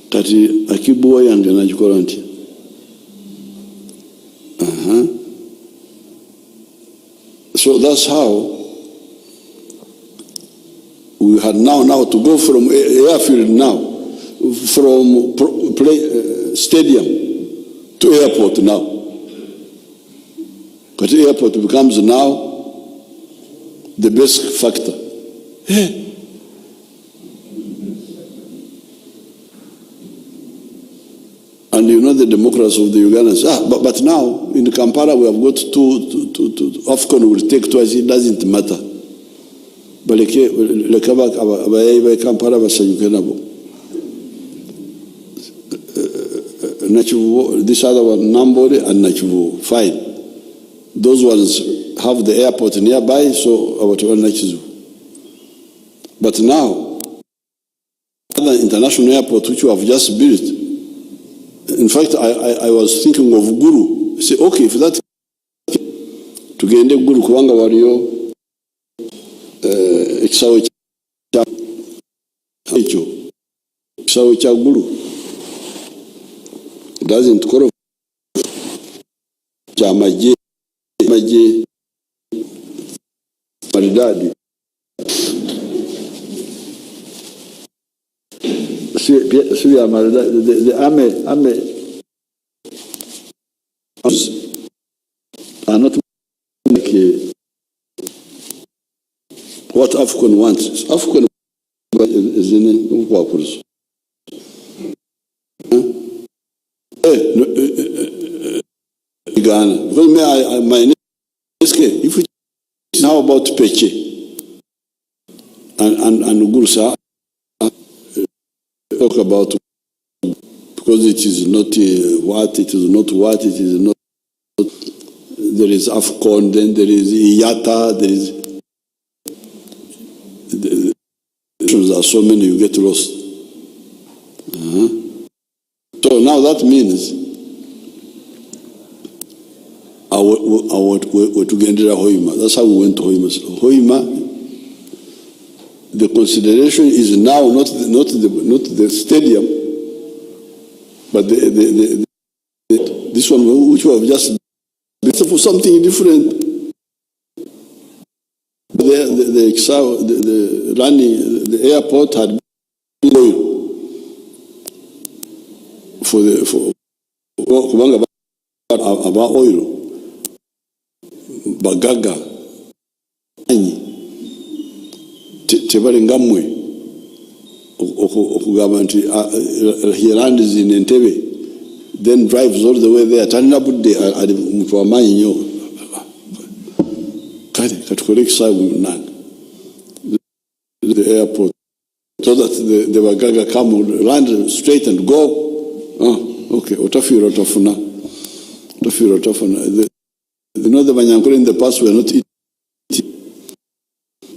kati Akibua yange najikola nti. So that's how we had now to go from airfield now, from stadium to airport now. But airport becomes now the best factor. And you know the democrats of the Ugandans. But now in Kampala we have got two AFCON will take twice. It doesn't matter. But Kampala this other one, Nambole and Nachivu, fine. Those ones have the airport nearby, so our Nachizu. But now, the international airport which you have just built, in fact, I was thinking of Guru. Say, okay, if that to get Guru Kuanga Wario, Guru doesn't correct Jamaje Maridadi. The army are not like what AFCON wants. AFCON is in Wakurs. Ghana. Because my if we now about Peche and Gursa, talk about because it is not what it is not what it is not. There is AFCON, then there is IATA, there is there are so many you get lost. So now that means we're to Gendera Hoima. That's how we went to Hoima. Hoima, the consideration is now not the stadium, but this one which we have just built for something different. The airport had been oil for about oil. Bagaga tebali ngamwe okugamba nti he lands in Entebbe, then drives all the way there. Tanina budde ali mtu amanyi nyo. colleague Simon Nang, the airport, so that the Wagaga come, land straight and go. Okay, Otafiro Tafuna. Otafiro Tafuna. You know, the Banyankuru in the past were not eating.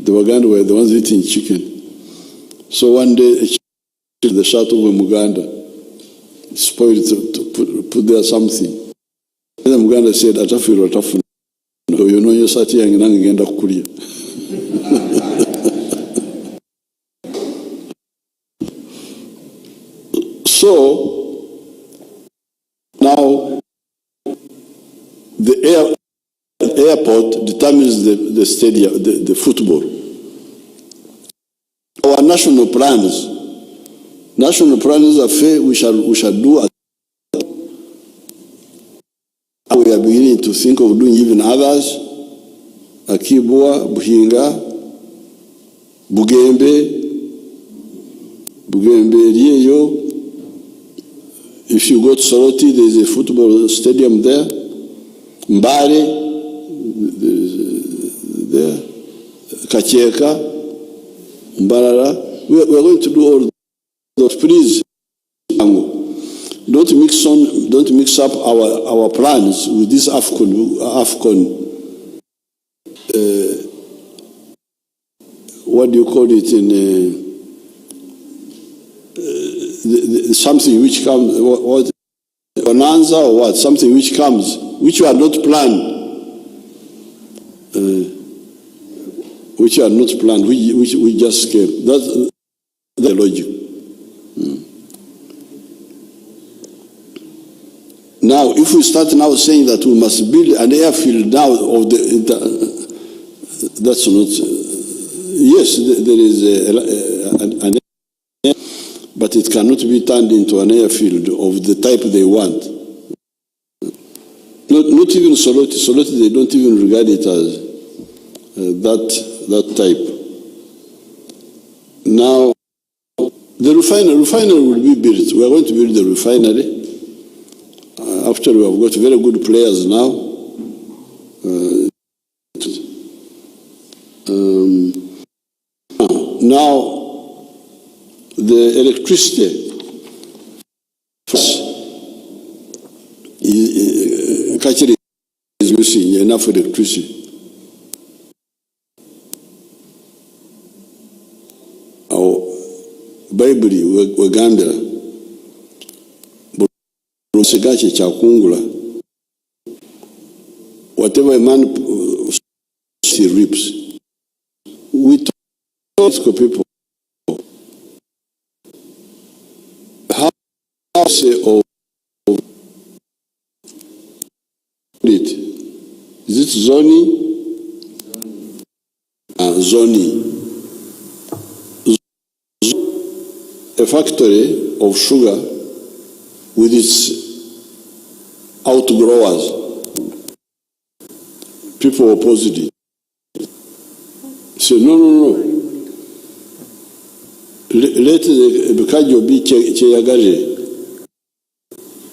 The Waganda were the ones eating chicken. So one day, the shuttle of Muganda spoiled to put there something. And then Muganda said, Atafiro Tafuna. You know, you're sat here and agenda kukulia. So, now, the airport determines the stadium, the football. Our national plans are fair. We shall do. We are beginning to think of doing even others. Akibwa, Buhinga, Bugembe, Rieyo. If you go to Soroti, there is a football stadium there. Mbare, there. Kacheka, Mbarara. We are going to do all those. Please, don't mix up our plans with this AFCON. What do you call it in something which comes, what bonanza or what? Something which comes, which you are not planned, which just came. That's the logic. Now, if we start now saying that we must build an airfield now of that's not. Yes, there is an air, but it cannot be turned into an airfield of the type they want. Not even Soroti. Soroti, they don't even regard it as that type. Now, the refinery will be built. We are going to build the refinery. After we have got very good players now. Now, the electricity is using enough electricity. Our Bible, Waganda, Segachi Chakungula, whatever a man he reaps. We talk to people. How say of it? Is it zoning? Zoning. A factory of sugar with its outgrowers. People opposed it. Say, no. Let the Bikajo be Cheyagaje.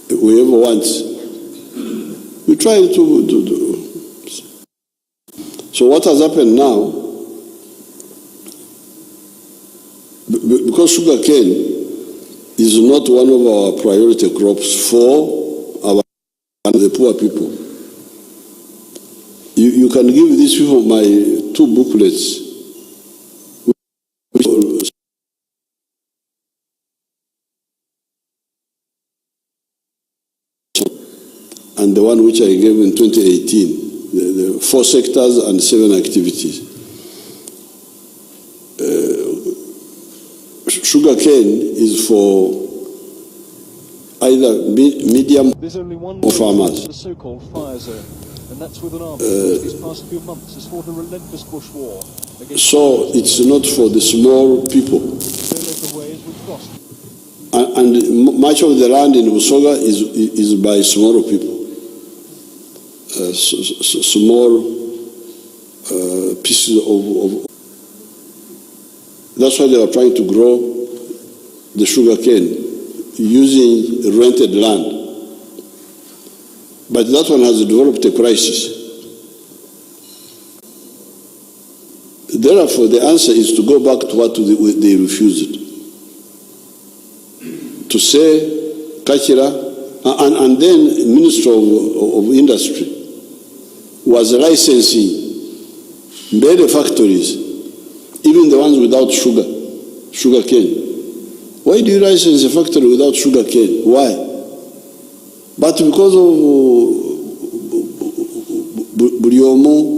Whoever wants. We try to do. So what has happened now, because sugar cane is not one of our priority crops for the poor people. You can give these people my 2 booklets. And the one which I gave in 2018, the 4 sectors and 7 activities. Sugar cane is for either medium or farmers.
The so-called fire zone, and that's with an army these past few months has fought a relentless bush war.
So it's not for the small people. And much of the land in Busoga is by small people. Small pieces of. That's why they are trying to grow the sugar cane using rented land. But that one has developed a crisis. Therefore, the answer is to go back to what they refused. To say, Kachira, and then Minister of Industry was licensing many factories, even the ones without sugar cane. Why do you license a factory without sugar cane? Why? But because of Buriomo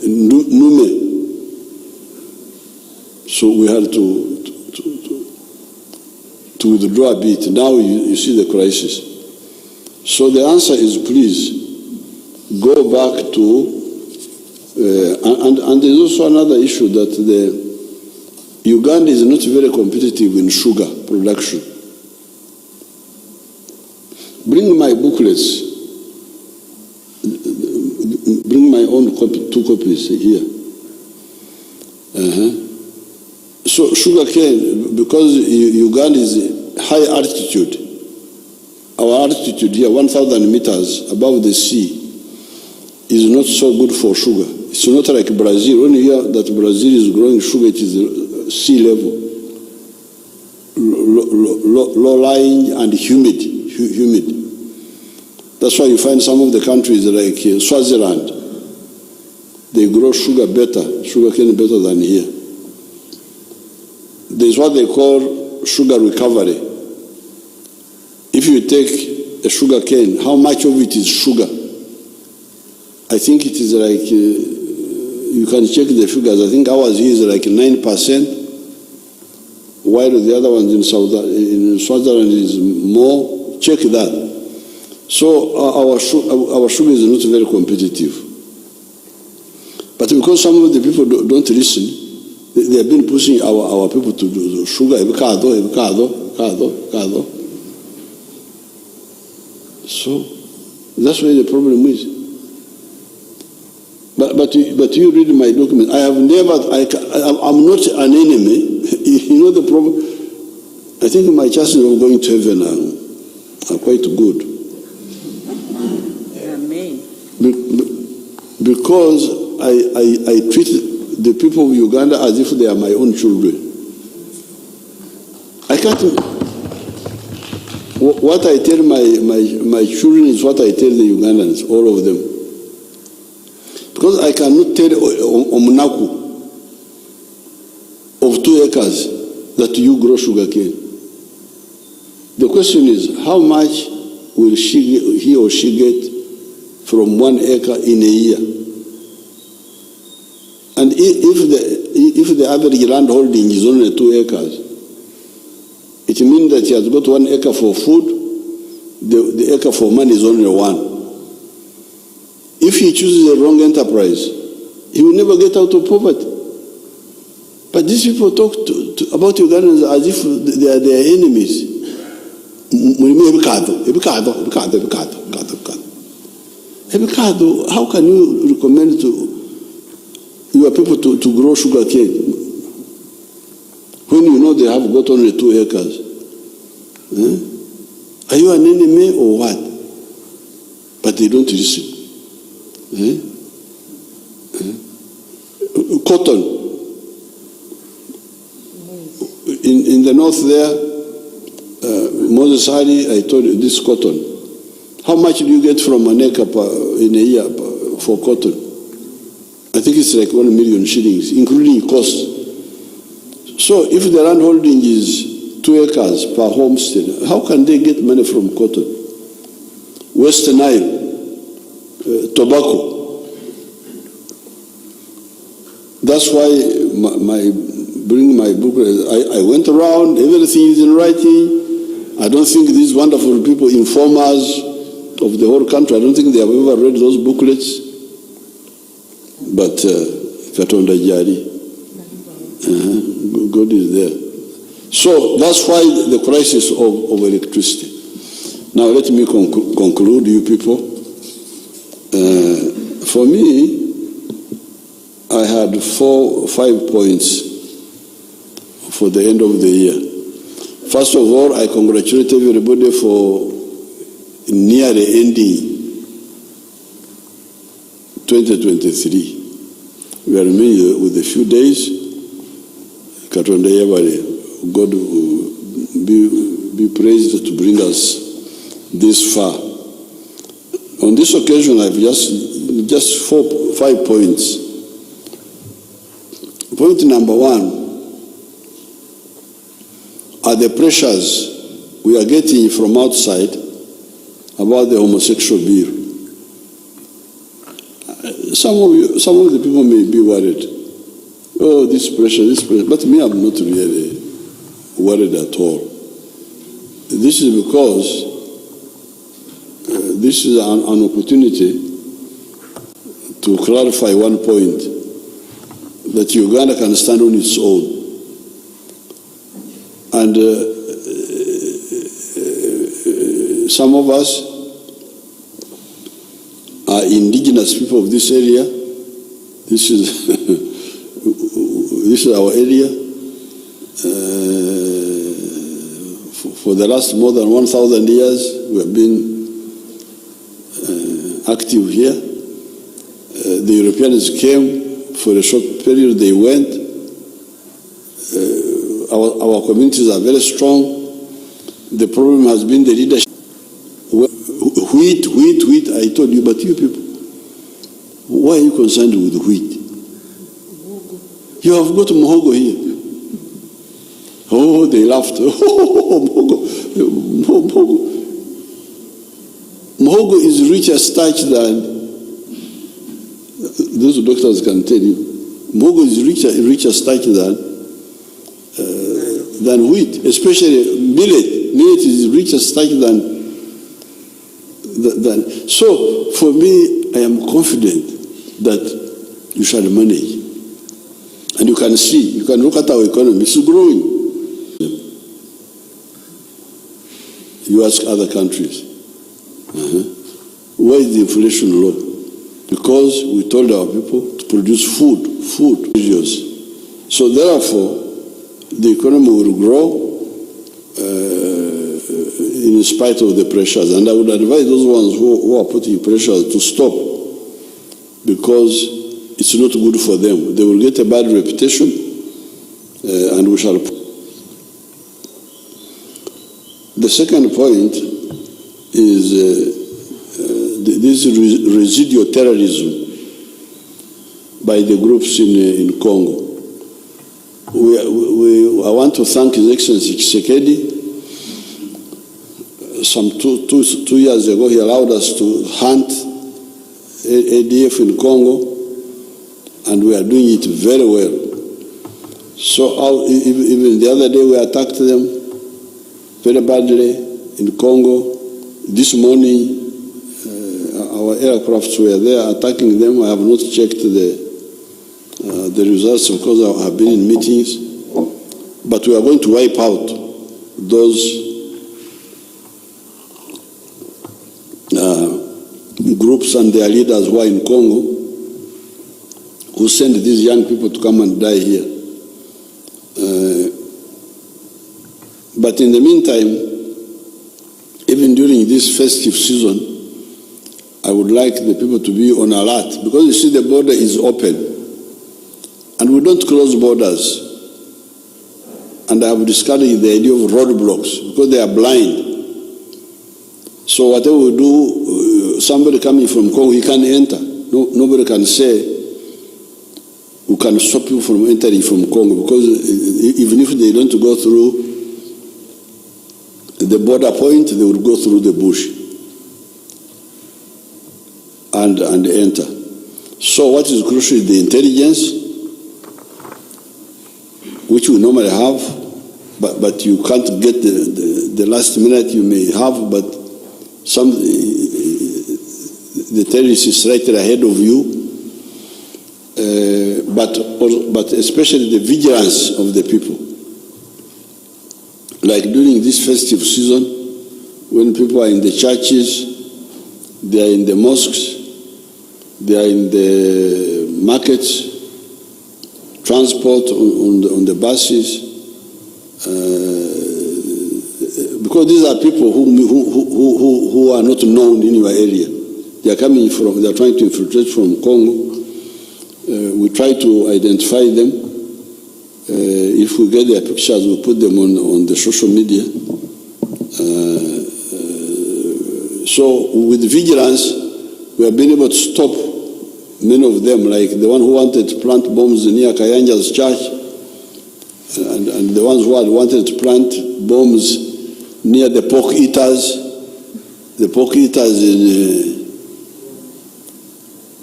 Nume, so we had to withdraw a bit. Now you see the crisis. So the answer is, please go back to, and there's also another issue that Uganda is not very competitive in sugar production. Bring my booklets. Bring my own copy, 2 copies here. So sugar cane, because Uganda is high altitude, our altitude here, 1,000 meters above the sea, is not so good for sugar. It's not like Brazil. When you hear that Brazil is growing sugar, it is sea level, low-lying and humid. That's why you find some of the countries like Swaziland, they grow sugar cane better than here. There's what they call sugar recovery. If you take a sugar cane, how much of it is sugar? I think it is like, you can check the figures. I think ours here is like 9%, while the other ones in Swaziland is more. Check that. So our sugar is not very competitive. But because some of the people don't listen, they have been pushing our people to do sugar, avocado. So that's where the problem is. But you read my document. I'm not an enemy. You know the problem. I think my chances of going to heaven are quite good.
Amen.
Because I treat the people of Uganda as if they are my own children. I can't. What I tell my children is what I tell the Ugandans, all of them. Because I cannot tell Omunaku of 2 acres that you grow sugarcane. The question is, how much will he or she get from 1 acre in a year? And if the average land holding is only 2 acres, it means that he has got 1 acre for food, the acre for money is only 1. If he chooses the wrong enterprise, he will never get out of poverty. But these people talk about Ugandans as if they are their enemies. How can you recommend to your people to grow sugar cane when you know they have got only 2 acres? Are you an enemy or what? But they don't listen. Cotton. In the north there, Moses Hari, I told you this cotton. How much do you get from an acre in a year for cotton? I think it's like 1 million shillings, including costs. So if the land holding is 2 acres per homestead, how can they get money from cotton? West Nile, tobacco. That's why bring my book. I went around, everything is in writing. I don't think these wonderful people, informers of the whole country, I don't think they have ever read those booklets. But Katonda Jari, God is there. So that's why the crisis of electricity. Now let me conclude, you people. For me, I had 4 or 5 points for the end of the year. First of all, I congratulate everybody for nearly ending 2023. We are remaining with a few days. Katonda yabale, God will be praised to bring us this far. On this occasion, I've just 5 points. Point number 1 are the pressures we are getting from outside about the homosexual bill. Some of the people may be worried. Oh, this pressure. But me, I'm not really worried at all. This is because this is an opportunity to clarify one point, that Uganda can stand on its own. And some of us are indigenous people of this area. This is this is our area. For the last more than 1,000 years, we have been active here. The Europeans came for a short period, they went. Our communities are very strong. The problem has been the leadership. Wheat, I told you, but you people, why are you concerned with wheat? You have got muhogo here. Oh, they laughed. Oh, muhogo. Muhogo is richer starch than, those doctors can tell you, muhogo is richer starch than wheat, especially millet. Millet is richer starch than. So, for me, I am confident that you shall manage. And you can see, you can look at our economy, it's growing. You ask other countries, why is the inflation low? Because we told our people to produce food. So therefore, the economy will grow in spite of the pressures. And I would advise those ones who are putting pressures to stop, because it's not good for them. They will get a bad reputation, and we shall. The second point is this residual terrorism by the groups in Congo. I want to thank His Excellency Tshisekedi. Some two years ago, he allowed us to hunt ADF in Congo, and we are doing it very well. So even the other day, we attacked them very badly in Congo. This morning, our aircrafts were there attacking them. I have not checked the results because I have been in meetings. But we are going to wipe out those groups and their leaders who are in Congo, who send these young people to come and die here. But in the meantime, even during this festive season, I would like the people to be on alert, because you see the border is open and we don't close borders. And I have discouraged the idea of roadblocks because they are blind. So whatever we do, somebody coming from Congo, he can enter. Nobody can say we can stop you from entering from Congo, because even if they don't go through the border point, they will go through the bush and enter. So what is crucial is the intelligence, which we normally have, but you can't get the last minute you may have, but the terrorist is right ahead of you. But especially the vigilance of the people. Like during this festive season, when people are in the churches, they are in the mosques, they are in the markets, transport on the buses, because these are people who are not known in your area. They are trying to infiltrate from Congo. We try to identify them. If we get their pictures, we put them on the social media. So with vigilance, we have been able to stop many of them, like the one who wanted to plant bombs near Kayanja's church, and the ones who had wanted to plant bombs near the pork eaters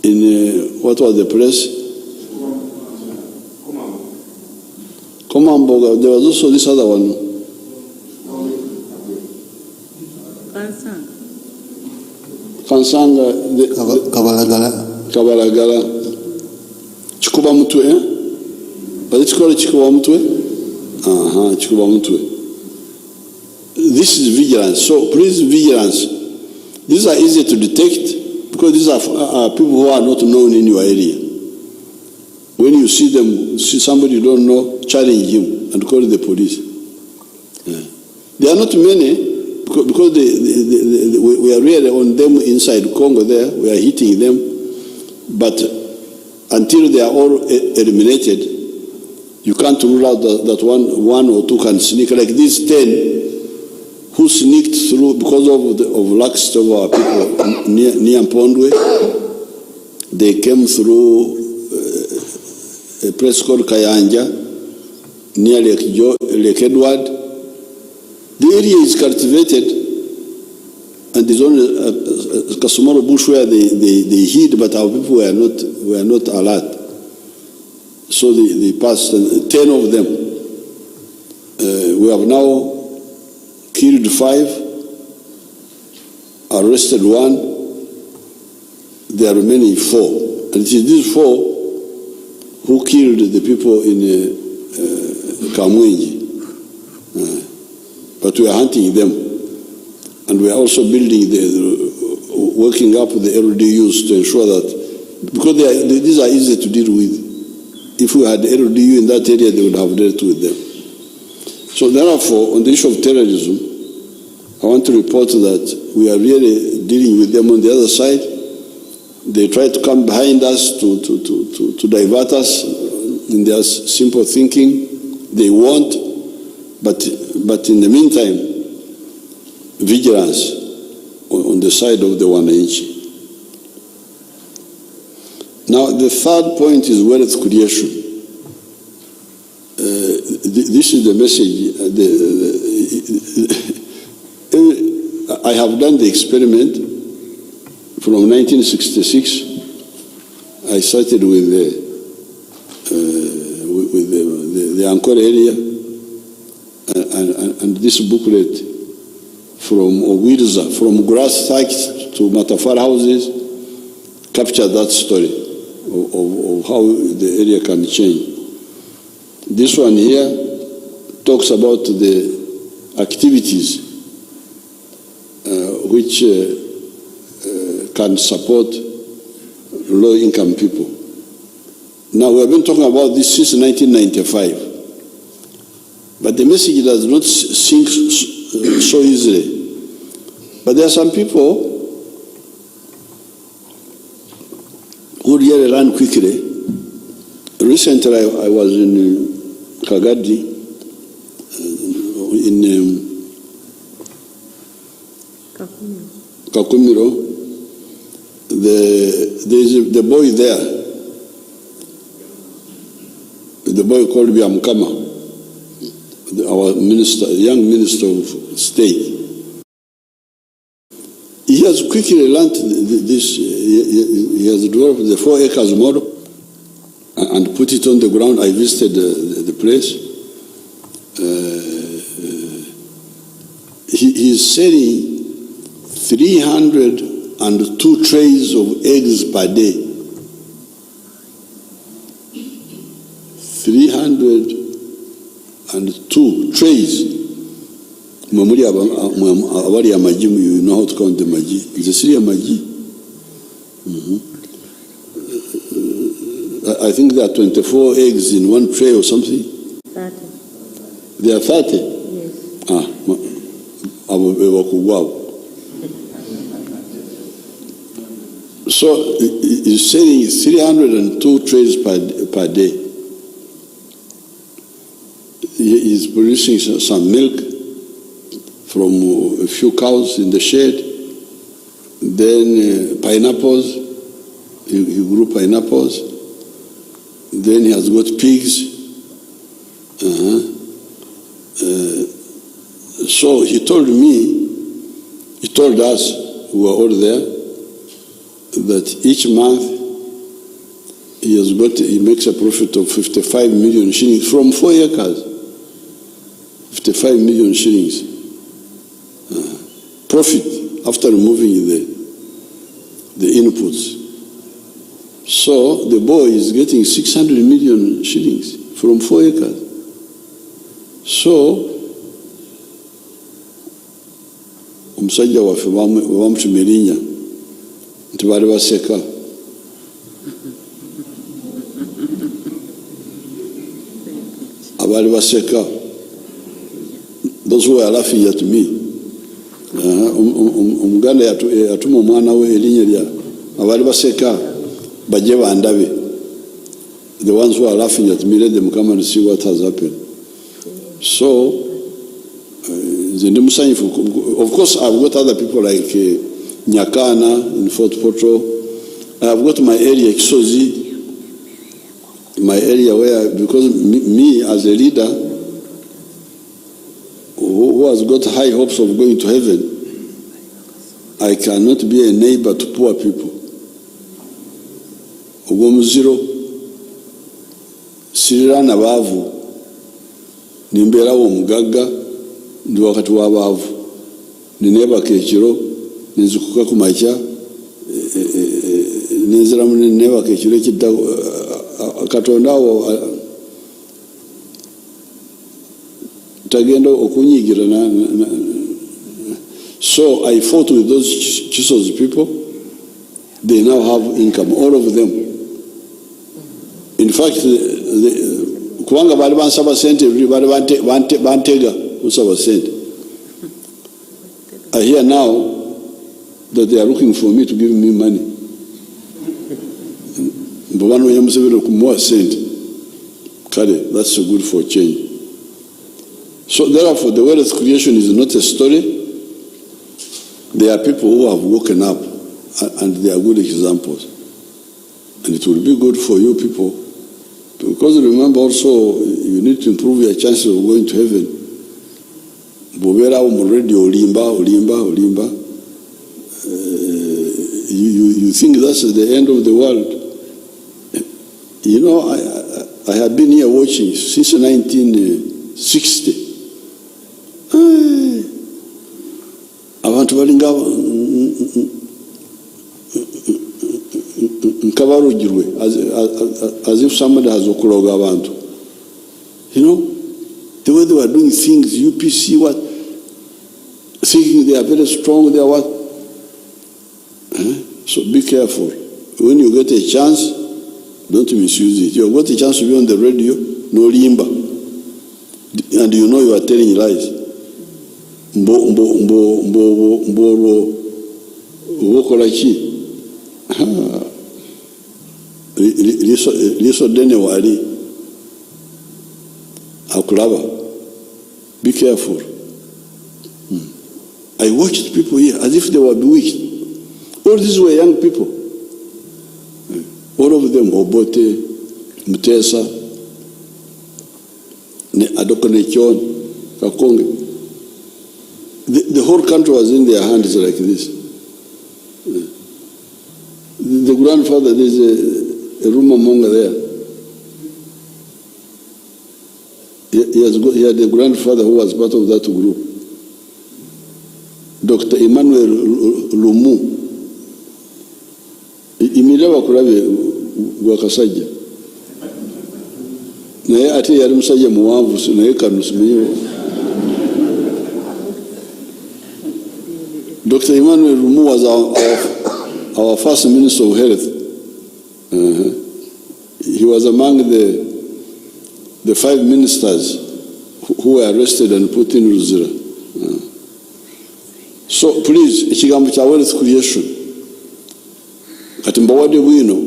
in what was the place? Komamboga. There was also this other one. Kansanga. Kabalagala. Chikuba Mutwe, eh? But it's called Chikuba Mutwe? Chikuba Mutwe. This is vigilance. So please, vigilance. These are easy to detect because these are people who are not known in your area. When you see them, see somebody you don't know, challenge him and call the police. Yeah. There are not many because we are really on them inside Congo there. We are hitting them. But until they are all eliminated, you can't rule out that one or two can sneak. Like these 10 who sneaked through because of lax of our people near Mpondwe. They came through a place called Kayanja, near Lake Edward. The area is cultivated, and there's only a Kasumaro bush where they hid, but our people were not alert. So they passed, 10 of them. We have now killed 5, arrested 1, there are remaining 4. And it is these 4 who killed the people in Kamwenji. But we are hunting them. And we are also working up the LDUs to ensure that, because these are easy to deal with. If we had LDU in that area, they would have dealt with them. So therefore, on the issue of terrorism, I want to report that we are really dealing with them on the other side. They try to come behind us to divert us in their simple thinking. They won't, but in the meantime, vigilance on the side of the wananchi. Now, the third point is wealth creation. This is the message. I have done the experiment from 1966. I started with the Ankara area, and this booklet from Owirza, from grass sites to Matafar houses, captured that story of how the area can change. This one here talks about the activities which can support low-income people. Now, we have been talking about this since 1995, but the message does not sink so easily. But there are some people who really run quickly. Recently, I was in Kagadi, in Kakumiro. There is the boy there, the boy called Biamkama, our minister, young minister of state. He has quickly learned this. He has developed the 4 acres model and put it on the ground. I visited the place. He is selling 302 trays of eggs per day. 302 trays. You know how to count the magi. It's a serious magi. I think there are 24 eggs in one tray or something.
30.
There are 30?
Yes.
So he's selling 302 trays per day. He's producing some milk from a few cows in the shed. Then pineapples. He grew pineapples. Then he has got pigs. So he told us, who were all there, that each month he makes a profit of 55 million shillings from 4 acres. 55 million shillings. Profit after removing the inputs. So the boy is getting 600 million shillings from 4 acres. So omusajja waffe bamutuma erinnya nti baali baseka. Abaali baseka. Those who are laughing at me. Omuganda yatuma omwana we erinnya lya abaali baseka bajje bandabe. The ones who are laughing at me, let them come and see what has happened. So of course, I've got other people like Nyakana in Fort Portal. I've got my area, Kisozi, my area where, because me as a leader who has got high hopes of going to heaven, I cannot be a neighbor to poor people. Ogwomuziro, Sirana Bavu, Nimbera Omugaga, ndi wakati w'abaavu ninebaka ekiro ninzikuka ku makya ninziramu ninebaka ekiro ekidda Katonda awo tagenda okunyigira. So I fought with those Chisos people. They now have income, all of them. In fact, kubanga baali bansaba sente baali bantega I hear now that they are looking for me to give me money. That's so good for change. So therefore, the wealth creation is not a story. There are people who have woken up, and they are good examples. And it will be good for you people, because remember also, you need to improve your chances of going to heaven. You think that's the end of the world. You know, I have been here watching since 1960. Abantu balinga nkabarugirwe as if somebody has okuloga abantu. You know, the way they were doing things, UPC, what, thinking they are very strong, they are what? So be careful. When you get a chance, don't misuse it. You have got a chance to be on the radio, no limba. And you know you are telling lies. Liso dene wali akulaba. Be careful. I watched people here as if they were bewitched. All these were young people. All of them, Obote, Mutesa, Adokonechon, Kakonge. The whole country was in their hands like this. The grandfather, there's a rumor monger there. He had a grandfather who was part of that group. Dr. Emmanuel Lumu. Imilewa kurabe gwakasajja. Naye ate yali musajja muwanvu naye kanusimeyo. Dr. Emmanuel Lumu was our first Minister of Health. He was among the 5 ministers who were arrested and put in Luzira. So please, ekigambo kya wealth creation. mbawade bwino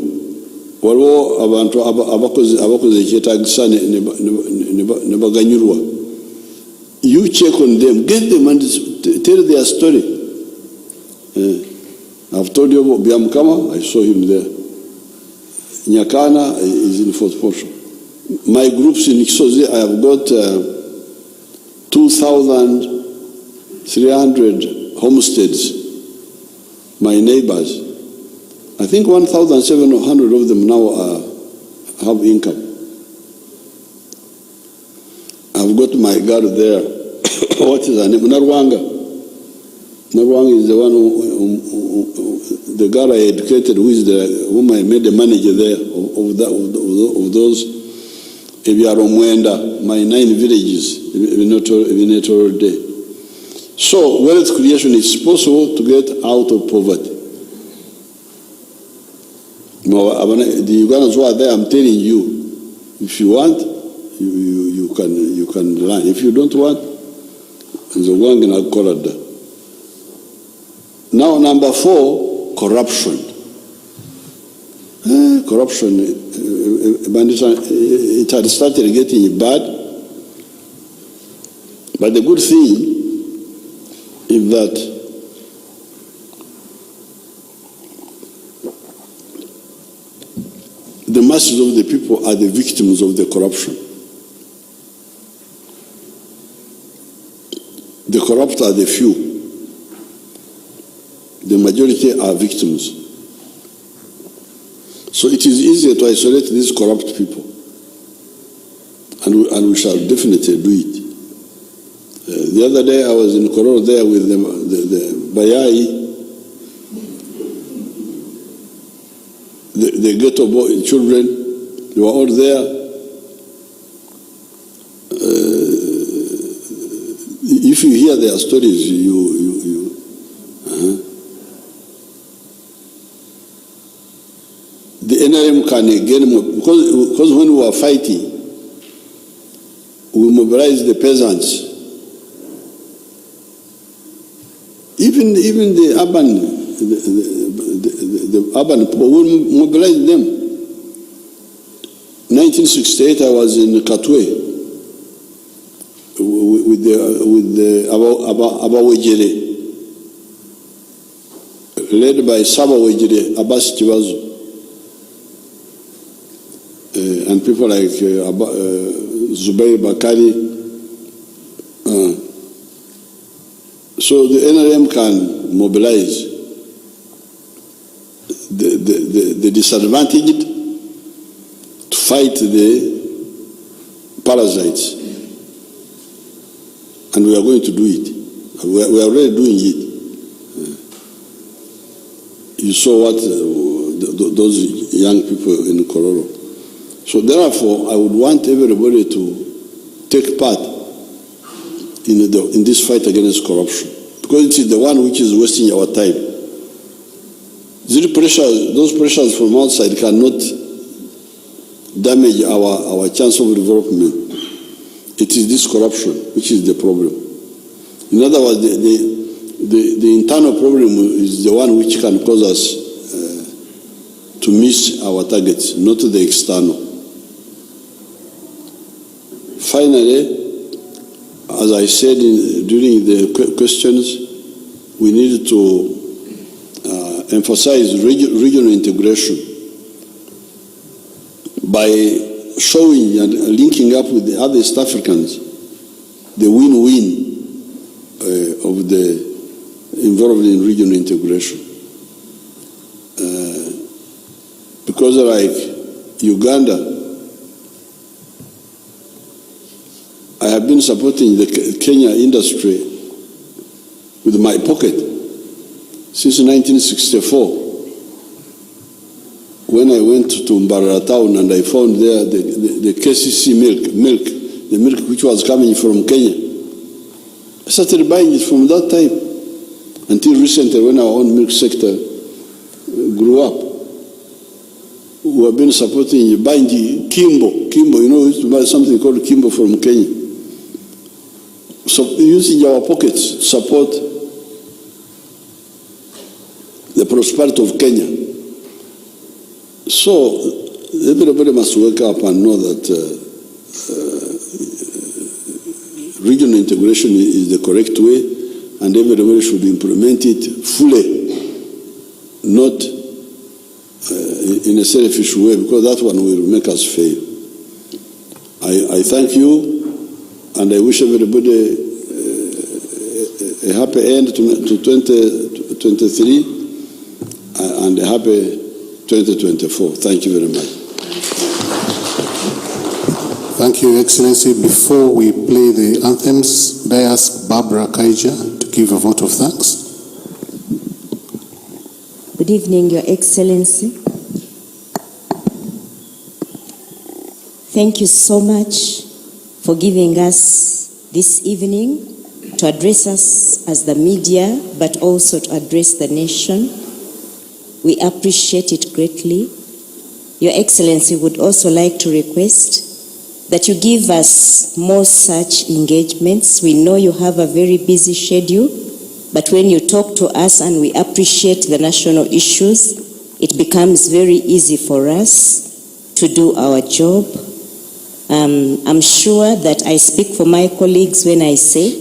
waliwo abantu abakoze ekyetagisa ne baganyurwa. You check on them, get them and tell their story. I've told you about Biamkama, I saw him there. Nyakana is in fourth portion. My groups in Iksozi, I have got 2,300 homesteads, my neighbors. I think 1,700 of them now have income. I've got my girl there. What is her name? Narwanga. Narwanga is the one the girl I educated, whom I made the manager there of those Ebiaromwenda, my 9 villages, Vinetoro Day. So, wealth creation is possible to get out of poverty. The Ugandans who are there, I'm telling you, if you want, you can learn. If you don't want, now, number 4, corruption. Corruption, it had started getting bad, but the good thing is that the masses of the people are the victims of the corruption. The corrupt are the few. The majority are victims. So it is easier to isolate these corrupt people. And we shall definitely do it. The other day I was in Kororo there with the Bayai, the ghetto children, they were all there. If you hear their stories, the NRM can again, because when we were fighting, we mobilized the peasants. Even the urban people, we mobilized them. 1968, I was in Katwe with the Abawejere, led by Saba Wejere, Abbas Chivazu, and people like Zubair Bakari. So the NRM can mobilize the disadvantaged to fight the parasites. And we are going to do it. We are already doing it. You saw what those young people in Kororo. So therefore, I would want everybody to take part in this fight against corruption, because it is the one which is wasting our time. Those pressures from outside cannot damage our chance of development. It is this corruption which is the problem. In other words, the internal problem is the one which can cause us to miss our targets, not the external. Finally, as I said during the questions, we need to emphasize regional integration by showing and linking up with the other East Africans, the win-win of the involved in regional integration. Because like Uganda, I have been supporting the Kenya industry with my pocket since 1964. When I went to Mbarara town and I found there the KCC milk, the milk which was coming from Kenya, I started buying it from that time until recently when our own milk sector grew up. We have been supporting buying Kimbo, you know, we used to buy something called Kimbo from Kenya. So using our pockets to support the prosperity of Kenya. So everybody must wake up and know that regional integration is the correct way, and everybody should implement it fully, not in a selfish way, because that one will make us fail. I thank you, and I wish everybody a happy end to 2023 and a happy 2024. Thank you very much.
Thank you, Your Excellency. Before we play the anthems, may I ask Barbara Kaija to give a vote of thanks?
Good evening, Your Excellency. Thank you so much for giving us this evening to address us as the media, but also to address the nation. We appreciate it greatly. Your Excellency would also like to request that you give us more such engagements. We know you have a very busy schedule, but when you talk to us and we appreciate the national issues, it becomes very easy for us to do our job. I'm sure that I speak for my colleagues when I say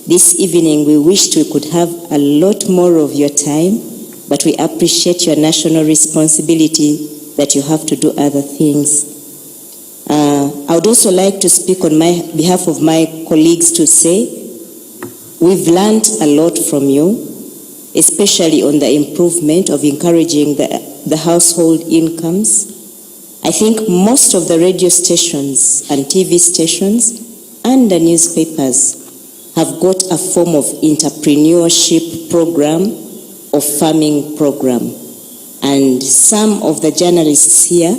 this evening we wished we could have a lot more of your time, but we appreciate your national responsibility that you have to do other things. I would also like to speak on behalf of my colleagues to say we've learned a lot from you, especially on the improvement of encouraging the household incomes. I think most of the radio stations and TV stations and the newspapers have got a form of entrepreneurship program or farming program. And some of the journalists here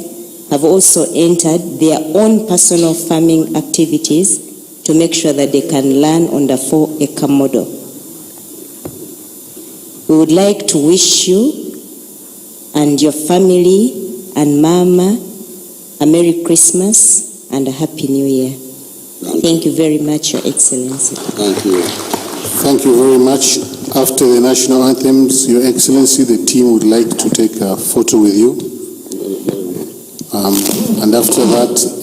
have also entered their own personal farming activities to make sure that they can learn on the 4-acre model. We would like to wish you and your family and Mama a Merry Christmas and a Happy New Year. Thank you very much, Your Excellency.
Thank you.
Thank you very much. After the national anthems, Your Excellency, the team would like to take a photo with you. And after that,